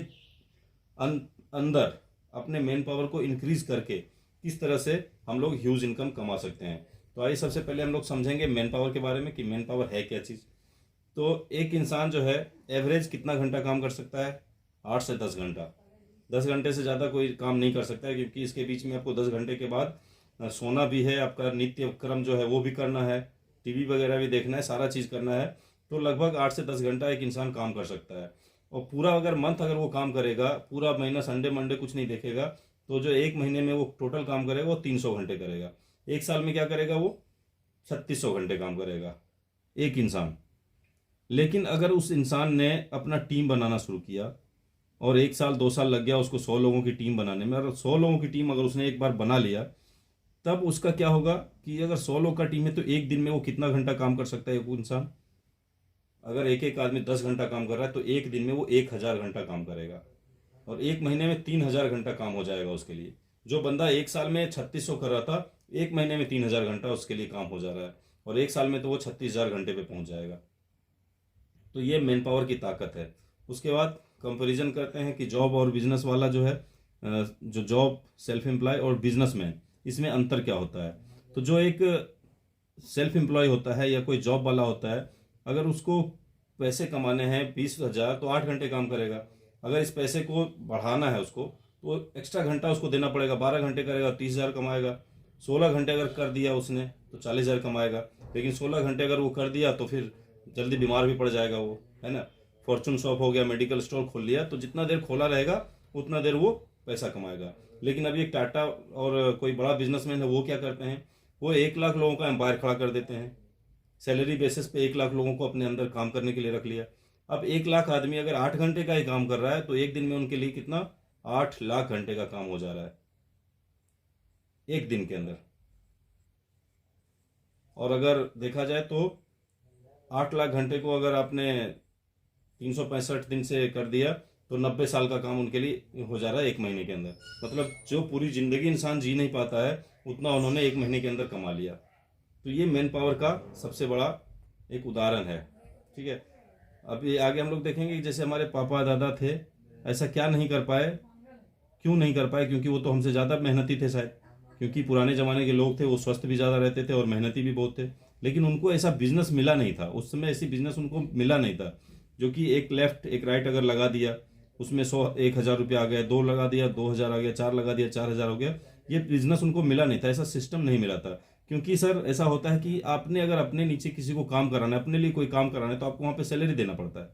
अंदर अपने मैन पावर को इंक्रीज करके किस तरह से हम लोग ह्यूज इनकम कमा सकते हैं। तो आइए सबसे पहले हम लोग समझेंगे मैन पावर के बारे में कि मैन पावर है क्या चीज़। तो एक इंसान जो है एवरेज कितना घंटा काम कर सकता है? 8 से 10 घंटा। 10 घंटे से ज़्यादा कोई काम नहीं कर सकता है, क्योंकि इसके बीच में आपको 10 घंटे के बाद सोना भी है, आपका नित्य क्रम जो है वो भी करना है, टीवी वगैरह भी देखना है, सारा चीज़ करना है। तो लगभग 8 से 10 घंटा एक इंसान काम कर सकता है। और पूरा अगर मंथ अगर वो काम करेगा, पूरा महीना संडे मंडे कुछ नहीं देखेगा, तो जो एक महीने में वो टोटल काम करेगा वो 300 घंटे करेगा। एक साल में क्या करेगा? वो 3600 घंटे काम करेगा एक इंसान। लेकिन अगर उस इंसान ने अपना टीम बनाना शुरू किया और 1 साल 2 साल लग गया उसको 100 लोगों की टीम बनाने में, और 100 लोगों की टीम अगर उसने एक बार बना लिया, तब उसका क्या होगा कि अगर 100 लोग का टीम है तो एक दिन में वो कितना घंटा काम कर सकता है वो इंसान? अगर एक एक आदमी 10 घंटा काम कर रहा है तो एक दिन में वो 1000 घंटा काम करेगा। और एक महीने में 3000 घंटा काम हो जाएगा उसके लिए। जो बंदा एक साल में 3600 कर रहा था, एक महीने में 3000 घंटा उसके लिए काम हो जा रहा है। और एक साल में तो वो 36000 घंटे पे पहुंच जाएगा। तो ये मैन पावर की ताकत है। उसके बाद कंपैरिजन करते हैं कि जॉब और बिजनेस वाला जो है, जो जॉब, सेल्फ एम्प्लॉय और बिजनेसमैन, इसमें अंतर क्या होता है। तो जो एक सेल्फ एम्प्लॉय होता है या कोई जॉब वाला होता है, अगर उसको पैसे कमाने हैं 20,000 तो 8 घंटे काम करेगा। अगर इस पैसे को बढ़ाना है उसको तो एक्स्ट्रा घंटा उसको देना पड़ेगा, 12 घंटे करेगा 30,000 कमाएगा। 16 घंटे अगर कर दिया उसने तो 40,000 कमाएगा। लेकिन 16 घंटे अगर वो कर दिया तो फिर जल्दी बीमार भी पड़ जाएगा वो, है ना। फॉर्चून शॉप हो गया, मेडिकल स्टोर खोल लिया, तो जितना देर खोला रहेगा उतना देर वो पैसा कमाएगा। लेकिन अभी एक टाटा और कोई बड़ा बिजनेसमैन है, वो क्या करते हैं, वो 1 लाख लोगों का एम्पायर खड़ा कर देते हैं। सैलरी बेसिस पे 1 लाख लोगों को अपने अंदर काम करने के लिए रख लिया। अब 1 लाख आदमी अगर 8 घंटे का ही काम कर रहा है तो एक दिन में उनके लिए कितना? 8 लाख घंटे का काम हो जा रहा है एक दिन के अंदर। और अगर देखा जाए तो 8 लाख घंटे को अगर आपने 365 दिन से कर दिया तो 90 साल का काम उनके लिए हो जा रहा है एक महीने के अंदर। मतलब जो पूरी जिंदगी इंसान जी नहीं पाता है उतना उन्होंने एक महीने के अंदर कमा लिया। तो ये मैन पावर का सबसे बड़ा एक उदाहरण है। ठीक है, अब ये आगे हम लोग देखेंगे कि जैसे हमारे पापा दादा थे, ऐसा क्या नहीं कर पाए, क्यों नहीं कर पाए? क्योंकि वो तो हमसे ज़्यादा मेहनती थे शायद। क्योंकि पुराने ज़माने के लोग थे, वो स्वस्थ भी ज़्यादा रहते थे और मेहनती भी बहुत थे। लेकिन उनको ऐसा बिजनेस मिला नहीं था उस समय, ऐसी बिजनेस उनको मिला नहीं था जो कि एक लेफ्ट एक राइट अगर लगा दिया उसमें 1,000 रुपया आ गया, 2 लगा दिया 2,000 आ गया, 4 लगा दिया 4,000 हो गया। ये बिजनेस उनको मिला नहीं था, ऐसा सिस्टम नहीं मिला था। क्योंकि सर ऐसा होता है कि आपने अगर अपने नीचे किसी को काम कराना है, अपने लिए कोई काम कराना है, तो आपको वहाँ पे सैलरी देना पड़ता है।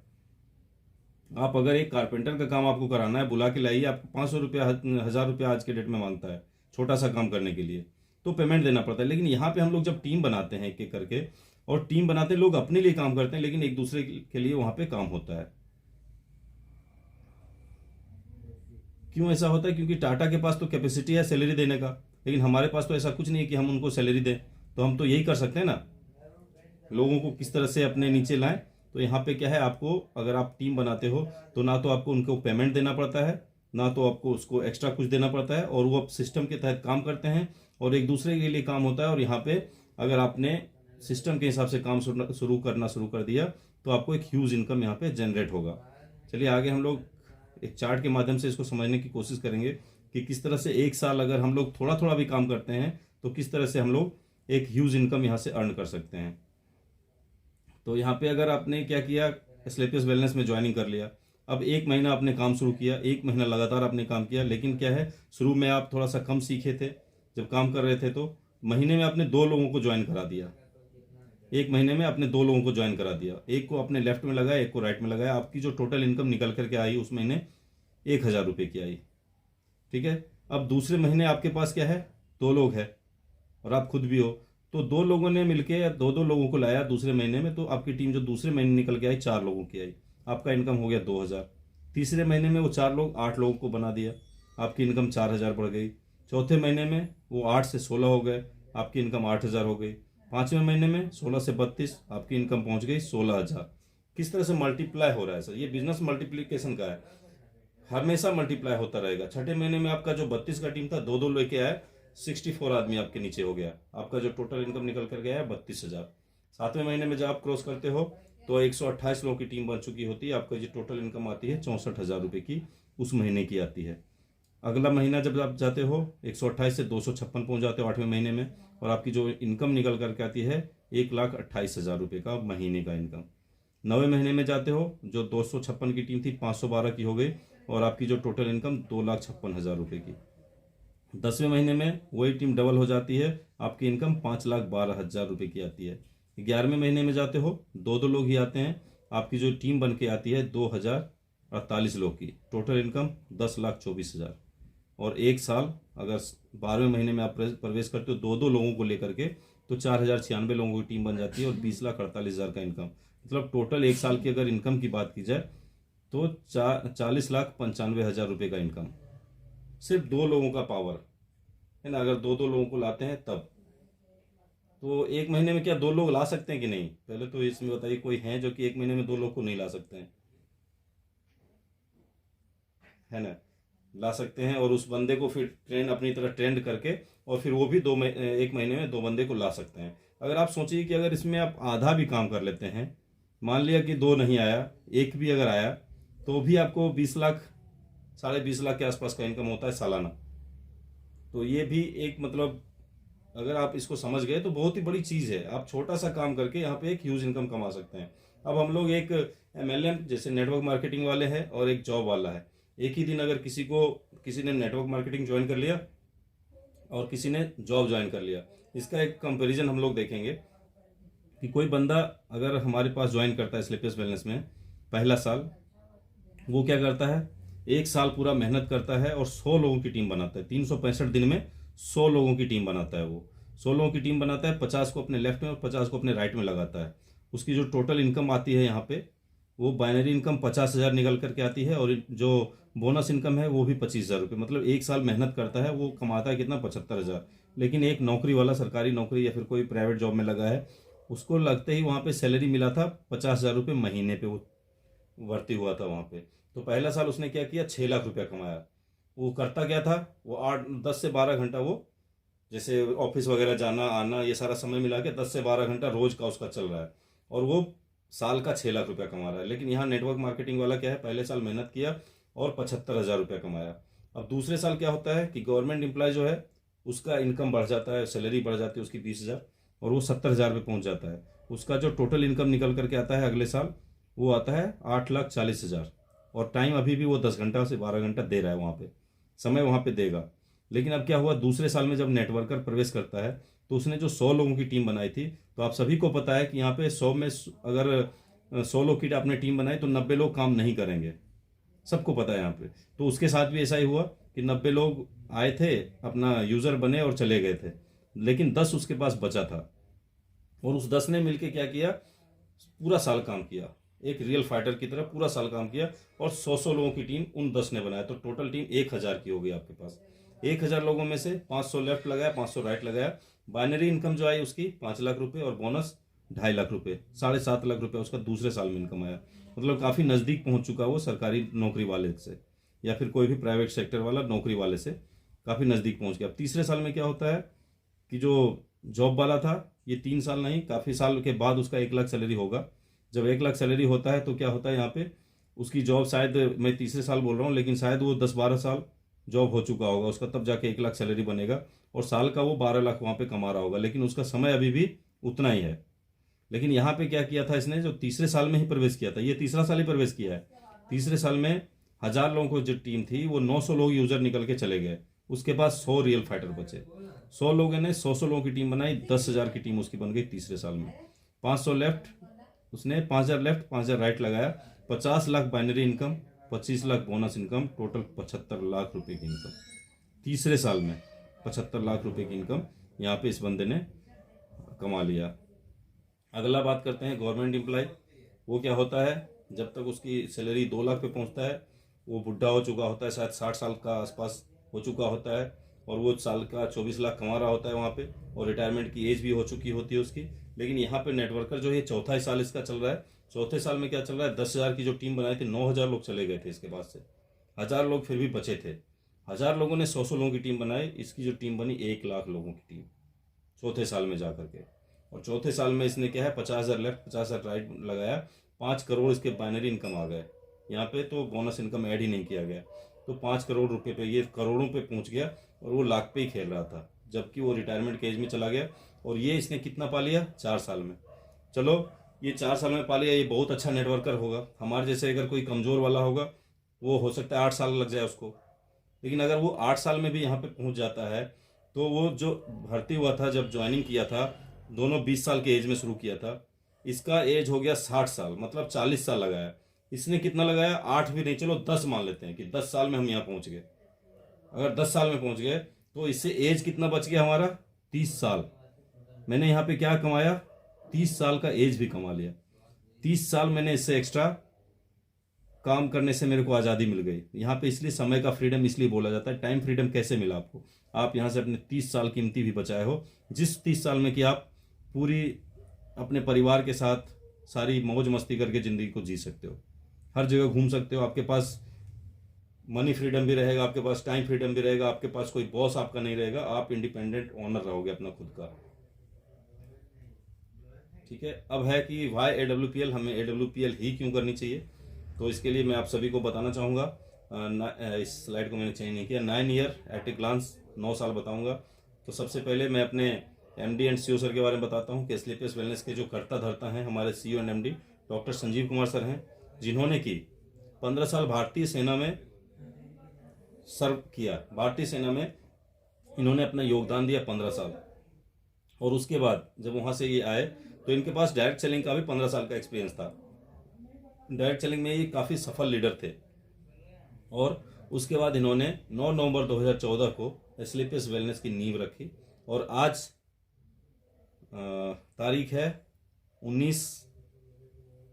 आप अगर एक कारपेंटर का काम आपको कराना है, बुला के लाइए, आपको 500 रुपया 1,000 रुपया आज के डेट में मांगता है छोटा सा काम करने के लिए, तो पेमेंट देना पड़ता है। लेकिन यहाँ पे हम लोग जब टीम बनाते हैं एक एक करके, और टीम बनाते लोग अपने लिए काम करते हैं लेकिन एक दूसरे के लिए वहाँ पे काम होता है। क्यों ऐसा होता है? क्योंकि टाटा के पास तो कैपेसिटी है सैलरी देने का, लेकिन हमारे पास तो ऐसा कुछ नहीं है कि हम उनको सैलरी दें। तो हम तो यही कर सकते हैं ना, लोगों को किस तरह से अपने नीचे लाएं। तो यहाँ पे क्या है, आपको अगर आप टीम बनाते हो तो ना तो आपको उनको पेमेंट देना पड़ता है, ना तो आपको उसको एक्स्ट्रा कुछ देना पड़ता है, और वो अब सिस्टम के तहत काम करते हैं और एक दूसरे के लिए काम होता है। और यहाँ पे अगर आपने सिस्टम के हिसाब से काम शुरू कर दिया तो आपको एक ह्यूज इनकम यहाँ पे जनरेट होगा। चलिए आगे हम लोग एक चार्ट के माध्यम से इसको समझने की कोशिश करेंगे कि किस तरह से एक साल अगर हम लोग थोड़ा थोड़ा भी काम करते हैं तो किस तरह से हम लोग एक ह्यूज इनकम यहाँ से अर्न कर सकते हैं। तो यहाँ पे अगर आपने क्या किया, स्लीपियस वेलनेस में ज्वाइनिंग कर लिया, अब एक महीना आपने काम शुरू किया, एक महीना लगातार आपने काम किया, लेकिन क्या है, शुरू में आप थोड़ा सा कम सीखे थे जब काम कर रहे थे, तो महीने में आपने 2 लोगों को ज्वाइन करा दिया। एक महीने में आपने 2 लोगों को ज्वाइन करा दिया, एक को आपने लेफ्ट में लगाया, एक को राइट में लगाया। आपकी जो टोटल इनकम निकल करके आई उस महीने 1,000 रुपये की आई। ठीक है, अब दूसरे महीने आपके पास क्या है, 2 लोग हैं और आप खुद भी हो, तो 2 लोगों ने मिलके या 2 लोगों को लाया दूसरे महीने में, तो आपकी टीम जो दूसरे महीने निकल के आई 4 लोगों की आई, आपका इनकम हो गया 2,000। तीसरे महीने में वो 4 लोग 8 लोगों को बना दिया, आपकी इनकम 4,000 बढ़ गई। चौथे महीने में वो 8 से 16 हो गए, आपकी इनकम 8,000 हो गई। 5वें महीने में 16 से 32, आपकी इनकम पहुंच गई 16,000। किस तरह से मल्टीप्लाई हो रहा है सर? ये बिजनेस मल्टीप्लीकेशन का है, हमेशा मल्टीप्लाई होता रहेगा। छठे महीने में आपका जो 32 का टीम था 2 लेके आए, 64 आदमी आपके नीचे हो गया, आपका जो टोटल इनकम निकल कर गया है 32,000। 7वें महीने में जब आप क्रॉस करते हो तो 128 लोगों की टीम बन चुकी होती है, आपका जो टोटल इनकम आती है 64,000 रुपये की उस महीने की आती है। अगला महीना जब आप जाते हो 128 से 256 पहुंच जाते हो 8वें महीने में, और आपकी जो इनकम निकल करके आती है 1,28,000 रुपये का महीने का इनकम। 9वें महीने में जाते हो, जो 256 की टीम थी 512 की हो गई, और आपकी जो टोटल इनकम 2,56,000 रुपये की। 10वें महीने में वही टीम डबल हो जाती है, आपकी इनकम 5,12,000 रुपये की आती है। 11वें महीने में जाते हो, 2 लोग ही आते हैं, आपकी जो टीम बन के आती है 2,048 लोग की, टोटल इनकम 10,24,000। और एक साल अगर 12वें महीने में आप प्रवेश करते हो 2 लोगों को लेकर के, तो 4,096 लोगों की टीम बन जाती है और 20,48,000 का इनकम। मतलब टोटल एक साल की अगर इनकम की बात की जाए तो 40,95,000 रुपये का इनकम, सिर्फ 2 लोगों का पावर है ना। अगर 2 लोगों को लाते हैं तब तो एक महीने में क्या 2 लोग ला सकते हैं कि नहीं? पहले तो इसमें बताइए, कोई है जो कि एक महीने में 2 लोग को नहीं ला सकते हैं? है ना, ला सकते हैं। और उस बंदे को फिर अपनी तरह ट्रेंड करके, और फिर वो भी एक महीने में 2 बंदे को ला सकते हैं। अगर आप सोचिए कि अगर इसमें आप आधा भी काम कर लेते हैं, मान लिया कि 2 नहीं आया, 1 भी अगर आया, तो भी आपको 20 लाख 20.5 लाख के आसपास का इनकम होता है सालाना। तो ये भी एक मतलब अगर आप इसको समझ गए तो बहुत ही बड़ी चीज़ है। आप छोटा सा काम करके यहाँ पे एक ह्यूज इनकम कमा सकते हैं। अब हम लोग एक MLM जैसे नेटवर्क मार्केटिंग वाले हैं और एक जॉब वाला है। एक ही दिन अगर किसी ने नेटवर्क मार्केटिंग ज्वाइन कर लिया और किसी ने जॉब ज्वाइन कर लिया, इसका एक कंपैरिजन हम लोग देखेंगे कि कोई बंदा अगर हमारे पास ज्वाइन करता है स्लीपियस वेलनेस में पहला साल, वो क्या करता है, एक साल पूरा मेहनत करता है और 100 लोगों की टीम बनाता है। 365 दिन में 100 लोगों की टीम बनाता है। वो 100 लोगों की टीम बनाता है, 50 को अपने लेफ्ट में और 50 को अपने राइट में लगाता है। उसकी जो टोटल इनकम आती है यहाँ पे, वो बाइनरी इनकम 50,000 निकल करके आती है, और जो बोनस इनकम है वो भी 25,000 रुपये। मतलब एक साल मेहनत करता है, वो कमाता है कितना, 75,000। लेकिन एक नौकरी वाला, सरकारी नौकरी या फिर कोई प्राइवेट जॉब में लगा है, उसको लगते ही वहाँ पे सैलरी मिला था 50,000 रुपये महीने पे, वो भर्ती हुआ था वहाँ पे। तो पहला साल उसने क्या किया, 6 लाख रुपया कमाया। वो करता क्या था, वो 10 से 12 घंटा, वो जैसे ऑफिस वगैरह जाना आना ये सारा समय मिला के 10 से 12 घंटा रोज का उसका चल रहा है, और वो साल का 6 लाख रुपया कमा रहा है। लेकिन यहाँ नेटवर्क मार्केटिंग वाला क्या है, पहले साल मेहनत किया और 75,000 रुपया कमाया। अब दूसरे साल क्या होता है कि गवर्नमेंट एम्प्लॉय जो है उसका इनकम बढ़ जाता है, सैलरी बढ़ जाती है उसकी 20,000, और वो 70,000 पे पहुंच जाता है। उसका जो टोटल इनकम निकल करके आता है अगले साल, वो आता है 8,40,000। और टाइम अभी भी वो 10 घंटा से 12 घंटा दे रहा है, वहाँ पे समय वहाँ पे देगा। लेकिन अब क्या हुआ, दूसरे साल में जब नेटवर्कर प्रवेश करता है तो उसने जो 100 लोगों की टीम बनाई थी, तो आप सभी को पता है कि यहाँ पे 100 में अगर 100 लोग की आपने टीम बनाई तो 90 लोग काम नहीं करेंगे, सबको पता है यहाँ पे। तो उसके साथ भी ऐसा ही हुआ कि 90 लोग आए थे, अपना यूज़र बने और चले गए थे, लेकिन 10 उसके पास बचा था, और उस 10 ने मिलके क्या किया, पूरा साल काम किया। एक रियल फाइटर की तरह पूरा साल काम किया और 100 लोगों की टीम उन 10 ने बनाया, तो टोटल टीम 1000 की हो गई आपके पास। 1000 लोगों में से 500 लेफ्ट लगाया, 500 राइट लगाया। बाइनरी इनकम जो आई उसकी 5 लाख रुपए और बोनस 2.5 लाख रुपए, 7.5 लाख रुपए उसका दूसरे साल में इनकम आया। मतलब काफ़ी नज़दीक पहुंच चुका वो सरकारी नौकरी वाले से, या फिर कोई भी प्राइवेट सेक्टर वाला नौकरी वाले से काफ़ी नज़दीक पहुंच गया। अब तीसरे साल में क्या होता है कि जो जॉब वाला था ये 3 साल नहीं, काफ़ी साल के बाद उसका 1 लाख सैलरी होगा। जब 1 लाख सैलरी होता है तो क्या होता है यहाँ पे उसकी जॉब, शायद मैं तीसरे साल बोल रहा हूँ लेकिन शायद वो 10-12 साल जॉब हो चुका होगा उसका, तब जाके 1 लाख सैलरी बनेगा और साल का वो 12 लाख वहाँ पे कमा रहा होगा, लेकिन उसका समय अभी भी उतना ही है। लेकिन यहाँ पे क्या किया था इसने, जो तीसरे साल में ही प्रवेश किया था, ये तीसरा साल ही प्रवेश किया है। तीसरे साल में 1000 लोगों को जो टीम थी वो 900 लोग यूजर निकल के चले गए, उसके पास 100 रियल फाइटर बचे। 100 लोगों ने 100 लोगों की टीम बनाई, 10,000 की टीम उसकी बन गई तीसरे साल में। 500 लेफ्ट उसने, 5000 लेफ्ट 5000 राइट लगाया, 50 lakh binary income, 25 lakh bonus income, total 75 lakh रुपए की इनकम तीसरे साल में। 75 लाख रुपए की इनकम यहाँ पे इस बंदे ने कमा लिया। अगला बात करते हैं गवर्नमेंट एम्प्लॉय। वो क्या होता है, जब तक उसकी सैलरी 2 लाख पे पहुंचता है वो बुढ़ा हो चुका होता है, शायद 60 साल का आसपास हो चुका होता है, और वो साल का 24 लाख कमा रहा होता है वहाँ पे, और रिटायरमेंट की एज भी हो चुकी होती है उसकी। लेकिन यहाँ पे नेटवर्कर जो है चौथा साल इसका चल रहा है। चौथे साल में क्या चल रहा है, 10,000 की जो टीम बनाई थी 9,000 लोग चले गए थे इसके बाद से, 1000 लोग फिर भी बचे थे। 1000 लोगों ने 100 लोगों की टीम बनाई, इसकी जो टीम बनी 1 लाख लोगों की टीम चौथे साल में जा करके। और चौथे साल में इसने क्या है 50,000 लेफ्ट 50,000 राइट लगाया, 5 करोड़ इसके बाइनरी इनकम आ गए। यहाँ पे तो बोनस इनकम ऐड ही नहीं किया गया, तो 5 करोड़ रुपए पे ये करोड़ों पे पहुंच गया, और वो लाख पे ही खेल रहा था, जबकि वो रिटायरमेंट के एज में चला गया। और ये इसने कितना पा लिया 4 साल में। चलो ये 4 साल में पा लिया, ये बहुत अच्छा नेटवर्कर होगा। हमारे जैसे अगर कोई कमज़ोर वाला होगा वो हो सकता है 8 साल लग जाए उसको, लेकिन अगर वो 8 साल में भी यहाँ पे पहुँच जाता है, तो वो जो भर्ती हुआ था जब ज्वाइनिंग किया था, दोनों 20 साल के एज में शुरू किया था, इसका एज हो गया 60 साल, मतलब 40 साल लगाया। इसने कितना लगाया, 8 भी नहीं, चलो 10 मान लेते हैं कि 10 साल में हम यहाँ पहुँच गए। अगर 10 साल में पहुँच गए तो इससे एज कितना बच गया हमारा, 30 साल। मैंने यहाँ पे क्या कमाया, 30 साल का एज भी कमा लिया। 30 साल मैंने इससे एक्स्ट्रा काम करने से मेरे को आज़ादी मिल गई। यहाँ पे इसलिए समय का फ्रीडम इसलिए बोला जाता है। टाइम फ्रीडम कैसे मिला आपको, आप यहाँ से अपने 30 साल कीमती भी बचाए हो, जिस 30 साल में कि आप पूरी अपने परिवार के साथ सारी मौज मस्ती करके ज़िंदगी को जी सकते हो, हर जगह घूम सकते हो, आपके पास मनी फ्रीडम भी रहेगा, आपके पास टाइम फ्रीडम भी रहेगा, आपके पास कोई बॉस आपका नहीं रहेगा, आप इंडिपेंडेंट ओनर रहोगे अपना खुद का। ठीक है, अब है कि वाई AWPL, हमें AWPL ही क्यों करनी चाहिए। तो इसके लिए मैं आप सभी को बताना चाहूँगा, इस स्लाइड को मैंने चेंज नहीं किया, 9 ईयर एट ए ग्लांस, 9 साल बताऊँगा। तो सबसे पहले मैं अपने MD एंड CEO सर के बारे में बताता हूँ कि स्लीपलेस वेलनेस के जो कर्ता धर्ता हैं हमारे CEO and MD doctor Sanjeev Kumar sir हैं, जिन्होंने की 15 साल भारतीय सेना में सर्व किया। भारतीय सेना में इन्होंने अपना योगदान दिया 15 साल, और उसके बाद जब वहाँ से ये आए तो इनके पास डायरेक्ट सेलिंग का भी 15 साल का एक्सपीरियंस था। डायरेक्ट सेलिंग में ये काफ़ी सफल लीडर थे। और उसके बाद इन्होंने 9 नवंबर 2014 को स्लीपलेस वेलनेस की नींव रखी, और आज तारीख है 19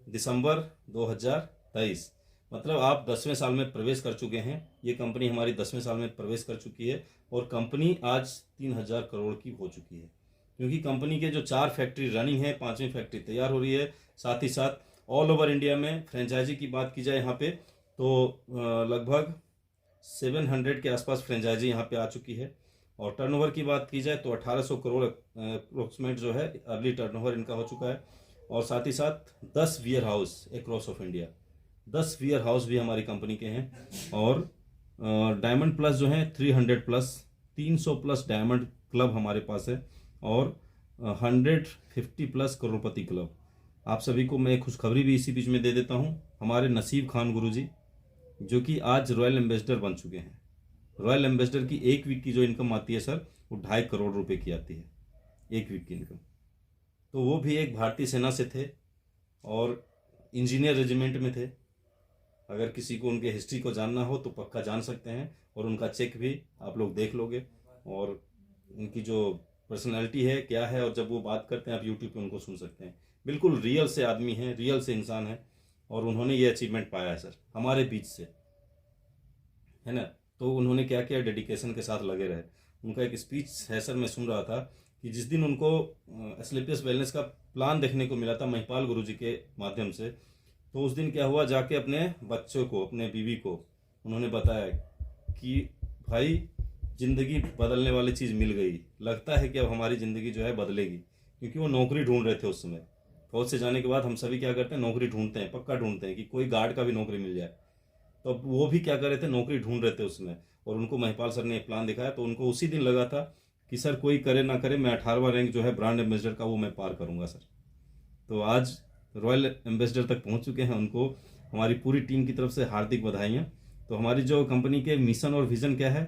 दिसंबर 2023। मतलब आप 10वें साल में प्रवेश कर चुके हैं। ये कंपनी हमारी 10वें साल में प्रवेश कर चुकी है, और कंपनी आज 3000 करोड़ की हो चुकी है, क्योंकि कंपनी के जो 4 फैक्ट्री रनिंग है, 5वीं फैक्ट्री तैयार हो रही है। साथ ही साथ ऑल ओवर इंडिया में फ्रेंचाइजी की बात की जाए यहाँ पे तो लगभग 700 के आसपास फ्रेंचाइजी यहाँ पे आ चुकी है। और टर्नओवर की बात की जाए तो 1800 करोड़ अप्रोक्सीमेट जो है अर्ली टर्नओवर इनका हो चुका है। और साथ ही साथ 10 wear house across of India, 10 wear house भी हमारी कंपनी के हैं। और डायमंड प्लस जो है 300 प्लस, 300 प्लस डायमंड क्लब हमारे पास है, और 150 प्लस करोड़पति क्लब। आप सभी को मैं खुशखबरी भी इसी बीच में दे देता हूँ, हमारे नसीब खान गुरुजी जो कि आज रॉयल एम्बेसडर बन चुके हैं। रॉयल एम्बेसडर की 1 वीक की जो इनकम आती है सर, वो 2.5 करोड़ रुपए की आती है 1 वीक की इनकम। तो वो भी एक भारतीय सेना से थे और इंजीनियर रेजिमेंट में थे। अगर किसी को उनके हिस्ट्री को जानना हो तो पक्का जान सकते हैं, और उनका चेक भी आप लोग देख लोगे, और उनकी जो पर्सनैलिटी है क्या है, और जब वो बात करते हैं आप यूट्यूब पे उनको सुन सकते हैं। बिल्कुल रियल से आदमी हैं, रियल से इंसान है, और उन्होंने ये अचीवमेंट पाया है सर हमारे बीच से, है ना। तो उन्होंने क्या किया, डेडिकेशन के साथ लगे रहे। उनका एक स्पीच है सर, मैं सुन रहा था कि जिस दिन उनको एस्क्लेपियस वेलनेस का प्लान देखने को मिला था महिपाल गुरुजी के माध्यम से, तो उस दिन क्या हुआ, जाके अपने बच्चों को, अपने बीवी को उन्होंने बताया कि भाई ज़िंदगी बदलने वाली चीज़ मिल गई, लगता है कि अब हमारी ज़िंदगी जो है बदलेगी। क्योंकि वो नौकरी ढूंढ रहे थे उस समय। फौज से जाने के बाद हम सभी क्या करते हैं, नौकरी ढूंढते हैं, पक्का ढूंढते हैं कि कोई गार्ड का भी नौकरी मिल जाए। तो अब वो भी क्या कर रहे थे, नौकरी ढूंढ रहे थे उसमें, और उनको महिपाल सर ने एक प्लान दिखाया। तो उनको उसी दिन लगा था कि सर कोई करे ना करे, मैं 18वां रैंक जो है ब्रांड एम्बेसडर का वो मैं पार करूंगा सर। तो आज रॉयल एम्बेसडर तक पहुंच चुके हैं। उनको हमारी पूरी टीम की तरफ से हार्दिक बधाइयाँ। तो हमारी जो कंपनी के मिशन और विजन क्या है,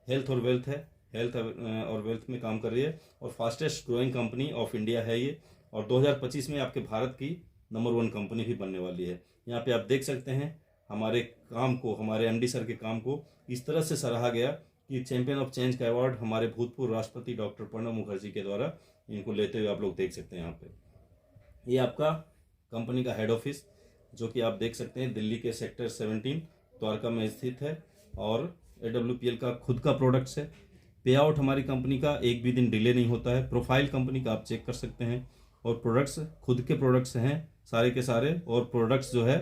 हेल्थ और वेल्थ है, हेल्थ और वेल्थ में काम कर रही है, और fastest growing company of India है ये, और 2025 में आपके भारत की नंबर 1 कंपनी भी बनने वाली है। यहाँ पे आप देख सकते हैं हमारे काम को, हमारे एमडी सर के काम को इस तरह से सराहा गया कि चैंपियन ऑफ चेंज का अवार्ड हमारे भूतपूर्व राष्ट्रपति डॉक्टर प्रणब मुखर्जी के द्वारा इनको लेते हुए आप लोग देख सकते हैं। यहाँ पे ये आपका कंपनी का हेड ऑफिस, जो कि आप देख सकते हैं दिल्ली के सेक्टर 17 द्वारका में स्थित है, और AWPL का खुद का प्रोडक्ट्स है। पे आउट हमारी कंपनी का एक भी दिन डिले नहीं होता है। प्रोफाइल कंपनी का आप चेक कर सकते हैं, और प्रोडक्ट्स खुद के प्रोडक्ट्स हैं सारे के सारे, और प्रोडक्ट्स जो है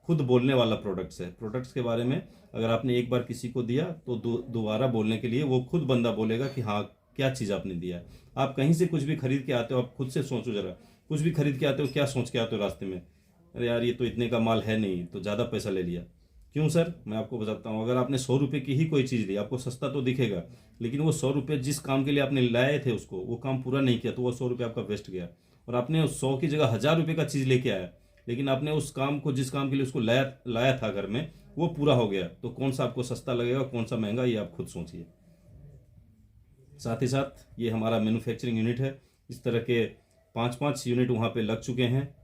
खुद बोलने वाला प्रोडक्ट्स है। प्रोडक्ट्स के बारे में अगर आपने एक बार किसी को दिया तो दोबारा बोलने के लिए वो खुद बंदा बोलेगा कि हाँ क्या चीज़ आपने दिया। आप कहीं से कुछ भी खरीद के आते हो, आप खुद से सोचो जरा, कुछ भी खरीद के आते हो क्या सोच के आते हो रास्ते में, अरे यार ये तो इतने का माल है नहीं, तो ज़्यादा पैसा ले लिया। क्यों सर, मैं आपको बताता हूँ। अगर आपने 100 रुपये की ही कोई चीज़ ली, आपको सस्ता तो दिखेगा, लेकिन वो 100 रुपये जिस काम के लिए आपने लाए थे उसको, वो काम पूरा नहीं किया, तो वो 100 रुपये आपका वेस्ट गया। और आपने उस 100 की जगह 1000 रुपये का चीज़ लेके आया, लेकिन आपने उस काम को, जिस काम के लिए उसको लाया था घर में, वो पूरा हो गया। तो कौन सा आपको सस्ता लगेगा, कौन सा महंगा, ये आप खुद सोचिए। साथ ही साथ ये हमारा मैन्युफैक्चरिंग यूनिट है। इस तरह के 5-5 यूनिट वहाँ पे लग चुके हैं।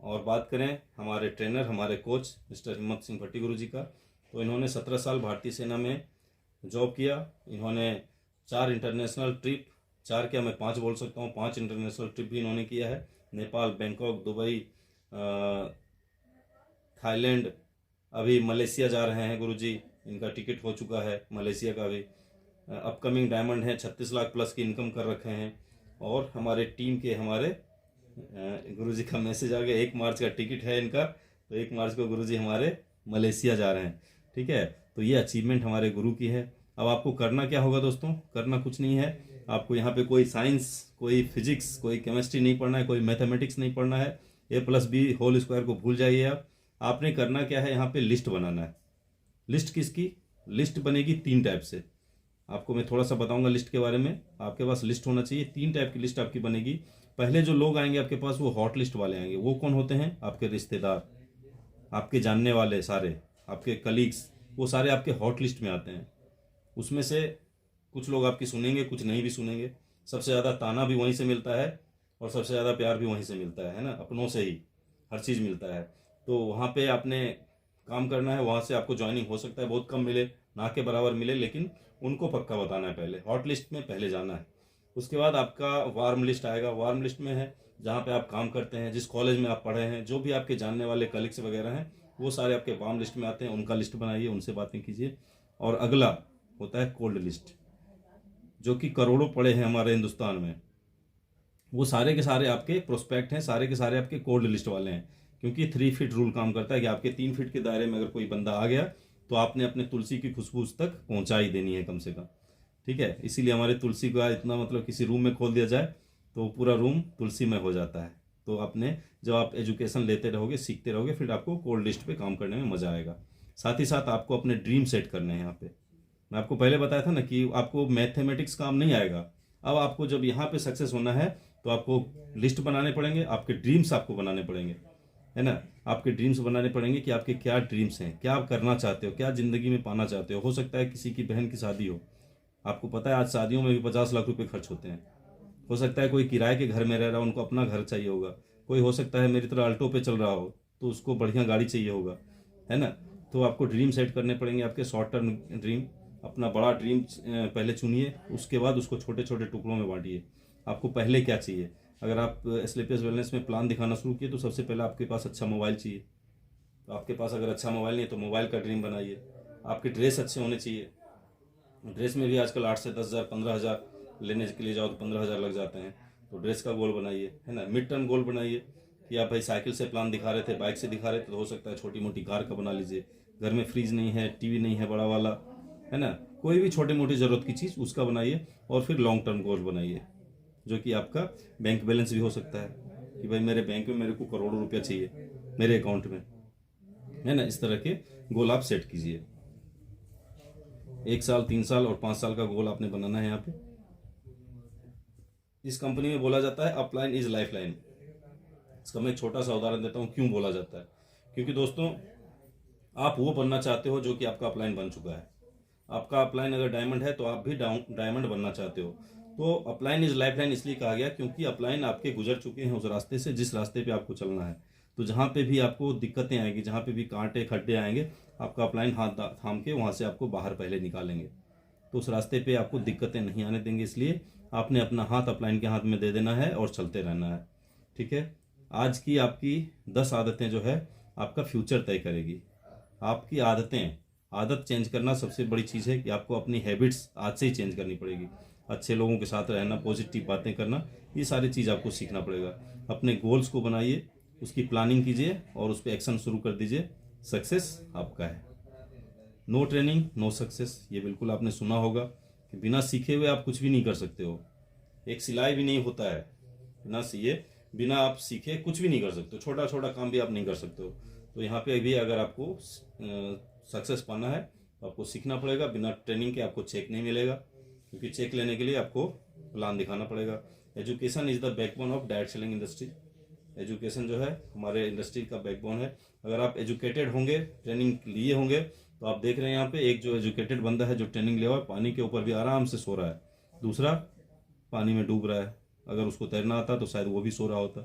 और बात करें हमारे ट्रेनर, हमारे कोच मिस्टर हिम्मत सिंह भट्टी गुरु जी का, तो इन्होंने 17 साल भारतीय सेना में जॉब किया। इन्होंने 4 इंटरनेशनल ट्रिप, 4 क्या मैं 5 बोल सकता हूँ, 5 इंटरनेशनल ट्रिप भी इन्होंने किया है। नेपाल, बैंकॉक, दुबई, थाईलैंड, अभी मलेशिया जा रहे हैं गुरुजी, इनका टिकट हो चुका है मलेशिया का भी। अपकमिंग डायमंड है, 36 लाख प्लस की इनकम कर रखे हैं। और हमारे टीम के, हमारे गुरुजी का मैसेज आ गया, 1 मार्च का टिकट है इनका, तो 1 मार्च को गुरुजी हमारे मलेशिया जा रहे हैं। ठीक है, तो ये अचीवमेंट हमारे गुरु की है। अब आपको करना क्या होगा दोस्तों, करना कुछ नहीं है। आपको यहाँ पे कोई साइंस, कोई फिजिक्स, कोई केमिस्ट्री नहीं पढ़ना है, कोई मैथमेटिक्स नहीं पढ़ना है। A+B² को भूल जाइए आप। आपने करना क्या है, यहाँ पे लिस्ट बनाना है। लिस्ट किसकी, लिस्ट बनेगी 3 टाइप से। आपको मैं थोड़ा सा बताऊंगा लिस्ट के बारे में। आपके पास लिस्ट होना चाहिए, 3 टाइप की लिस्ट आपकी बनेगी। पहले जो लोग आएंगे आपके पास, वो हॉट लिस्ट वाले आएंगे। वो कौन होते हैं, आपके रिश्तेदार, आपके जानने वाले सारे, आपके कलीग्स, वो सारे आपके हॉट लिस्ट में आते हैं। उसमें से कुछ लोग आपकी सुनेंगे, कुछ नहीं भी सुनेंगे। सबसे ज़्यादा ताना भी वहीं से मिलता है, और सबसे ज़्यादा प्यार भी वहीं से मिलता है ना, अपनों से ही हर चीज़ मिलता है। तो वहाँ पे आपने काम करना है। वहाँ से आपको ज्वाइनिंग हो सकता है बहुत कम मिले, ना के बराबर मिले, लेकिन उनको पक्का बताना है पहले, हॉट लिस्ट में पहले जाना है। उसके बाद आपका वार्म लिस्ट आएगा। वार्म लिस्ट में है जहाँ पे आप काम करते हैं, जिस कॉलेज में आप पढ़े हैं, जो भी आपके जानने वाले कलीग्स वगैरह हैं, वो सारे आपके वार्म लिस्ट में आते हैं। उनका लिस्ट बनाइए, उनसे बातें कीजिए। और अगला होता है कोल्ड लिस्ट, जो कि करोड़ों पड़े हैं हमारे हिंदुस्तान में। वो सारे के सारे आपके प्रोस्पेक्ट हैं, सारे के सारे आपके कोल्ड लिस्ट वाले हैं। क्योंकि 3 फीट रूल काम करता है कि आपके 3 फीट के दायरे में अगर कोई बंदा आ गया, तो आपने अपने तुलसी की खुशबू उस तक पहुंचा ही देनी है कम से कम। ठीक है, इसीलिए हमारे तुलसी का इतना, मतलब किसी रूम में खोल दिया जाए तो पूरा रूम तुलसी में हो जाता है। तो आपने, जब आप एजुकेशन लेते रहोगे, सीखते रहोगे, फिर आपको कोल्ड लिस्ट पे काम करने में मज़ा आएगा। साथ ही साथ आपको अपने ड्रीम सेट करने हैं। यहाँ पे मैं आपको पहले बताया था ना कि आपको मैथमेटिक्स काम नहीं आएगा। अब आपको जब यहाँ पे सक्सेस होना है, तो आपको लिस्ट बनाने पड़ेंगे, आपके ड्रीम्स आपको बनाने पड़ेंगे, है ना। आपके ड्रीम्स बनाने पड़ेंगे कि आपके क्या ड्रीम्स हैं, क्या आप करना चाहते हो, क्या ज़िंदगी में पाना चाहते हो सकता है किसी की बहन की शादी हो, आपको पता है आज शादियों में भी 50 लाख रुपए खर्च होते हैं। हो सकता है कोई किराए के घर में रह रहा हो, उनको अपना घर चाहिए होगा। कोई हो सकता है मेरी तरह अल्टो पे चल रहा हो, तो उसको बढ़िया गाड़ी चाहिए होगा, है ना। तो आपको ड्रीम सेट करने पड़ेंगे, आपके शॉर्ट टर्म ड्रीम। अपना बड़ा ड्रीम पहले चुनिए, उसके बाद उसको छोटे छोटे टुकड़ों में बांटिए। आपको पहले क्या चाहिए, अगर आप एस्क्लेपियस वेलनेस में प्लान दिखाना शुरू किए तो सबसे पहले आपके पास अच्छा मोबाइल चाहिए। तो आपके पास अगर अच्छा मोबाइल नहीं है तो मोबाइल का ड्रीम बनाइए। आपके ड्रेस अच्छे होने चाहिए। ड्रेस में भी आजकल 8 से 10,000 15,000 लेने के लिए जाओ तो 15,000 लग जाते हैं। तो ड्रेस का गोल बनाइए, है ना। मिड टर्म गोल बनाइए कि आप भाई साइकिल से प्लान दिखा रहे थे, बाइक से दिखा रहे थे, तो हो सकता है छोटी मोटी कार का बना लीजिए। घर में फ्रिज नहीं है, टीवी नहीं है बड़ा वाला, है ना। कोई भी छोटी मोटी ज़रूरत की चीज़ उसका बनाइए और फिर लॉन्ग टर्म गोल बनाइए, जो कि आपका बैंक बैलेंस भी हो सकता है कि भाई मेरे बैंक में मेरे को करोड़ों रुपया चाहिए मेरे अकाउंट में, है ना। इस तरह के गोल आप सेट कीजिए। 1 साल, 3 साल और 5 साल का गोल आपने बनाना है यहाँ पे। इस कंपनी में बोला जाता है अपलाइन इज लाइफ लाइन। इसका मैं एक छोटा सा उदाहरण देता हूँ क्यों बोला जाता है। क्योंकि दोस्तों, आप वो बनना चाहते हो जो कि आपका अपलाइन बन चुका है। आपका अपलाइन अगर डायमंड है तो आप भी डायमंड बनना चाहते हो। तो अपलाइन इज लाइफ लाइन इसलिए कहा गया क्योंकि अपलाइन आपके गुजर चुके हैं उस रास्ते से जिस रास्ते पे आपको चलना है। तो जहाँ पे भी आपको दिक्कतें आएंगी, जहाँ पे भी कांटे खड्डे आएंगे, आपका अपलाइन हाथ थाम के वहाँ से आपको बाहर पहले निकालेंगे। तो उस रास्ते पे आपको दिक्कतें नहीं आने देंगे। इसलिए आपने अपना हाथ अपलाइन के हाथ में दे देना है और चलते रहना है। ठीक है। आज की आपकी 10 आदतें जो है आपका फ्यूचर तय करेगी। आपकी आदतें, आदत चेंज करना सबसे बड़ी चीज़ है कि आपको अपनी हैबिट्स आज से ही चेंज करनी पड़ेगी। अच्छे लोगों के साथ रहना, पॉजिटिव बातें करना, ये सारी चीज़ आपको सीखना पड़ेगा। अपने गोल्स को बनाइए, उसकी प्लानिंग कीजिए और उस पर एक्शन शुरू कर दीजिए। सक्सेस आपका है। नो ट्रेनिंग नो सक्सेस, ये बिल्कुल आपने सुना होगा कि बिना सीखे हुए आप कुछ भी नहीं कर सकते हो। एक सिलाई भी नहीं होता है बिना आप सीखे कुछ भी नहीं कर सकते हो। छोटा छोटा काम भी आप नहीं कर सकते हो। तो यहाँ पे भी अगर आपको सक्सेस पाना है तो आपको सीखना पड़ेगा। बिना ट्रेनिंग के आपको चेक नहीं मिलेगा, क्योंकि चेक लेने के लिए आपको प्लान दिखाना पड़ेगा। Education is the backbone of direct selling industry. Education जो है हमारे इंडस्ट्री का बैकबोन है। अगर आप एजुकेटेड होंगे, ट्रेनिंग लिए होंगे, तो आप देख रहे हैं यहाँ पे एक जो एजुकेटेड बंदा है जो ट्रेनिंग लिया हुआ है, पानी के ऊपर भी आराम से सो रहा है। दूसरा पानी में डूब रहा है। अगर उसको तैरना आता तो शायद वो भी सो रहा होता।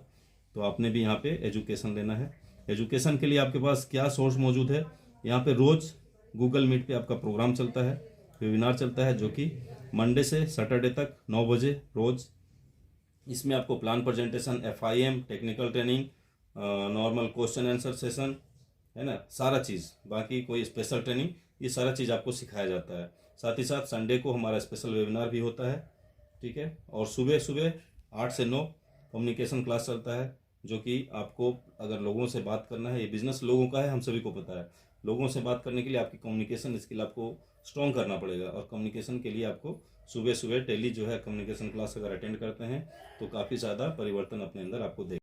तो आपने भी यहाँ पे एजुकेशन लेना है। एजुकेशन के लिए आपके पास क्या सोर्स मौजूद है? यहाँ पे रोज गूगल मीट पे आपका प्रोग्राम चलता है, वेबिनार चलता है, जो कि मंडे से सैटरडे तक 9 बजे रोज। इसमें आपको plan presentation, FIM, technical training, normal question answer session, है ना, सारा चीज़, बाकी कोई स्पेशल ट्रेनिंग, ये सारा चीज़ आपको सिखाया जाता है। साथ ही साथ संडे को हमारा स्पेशल वेबिनार भी होता है। ठीक है। और सुबह सुबह 8 से 9 कम्युनिकेशन क्लास चलता है, जो कि आपको अगर लोगों से बात करना है, ये बिजनेस लोगों का है, हम सभी को पता है। लोगों से बात करने के लिए आपकी कम्युनिकेशन स्किल आपको स्ट्रॉन्ग करना पड़ेगा। और कम्युनिकेशन के लिए आपको सुबह सुबह डेली जो है कम्युनिकेशन क्लास अगर अटेंड करते हैं तो काफ़ी ज़्यादा परिवर्तन अपने अंदर आपको देख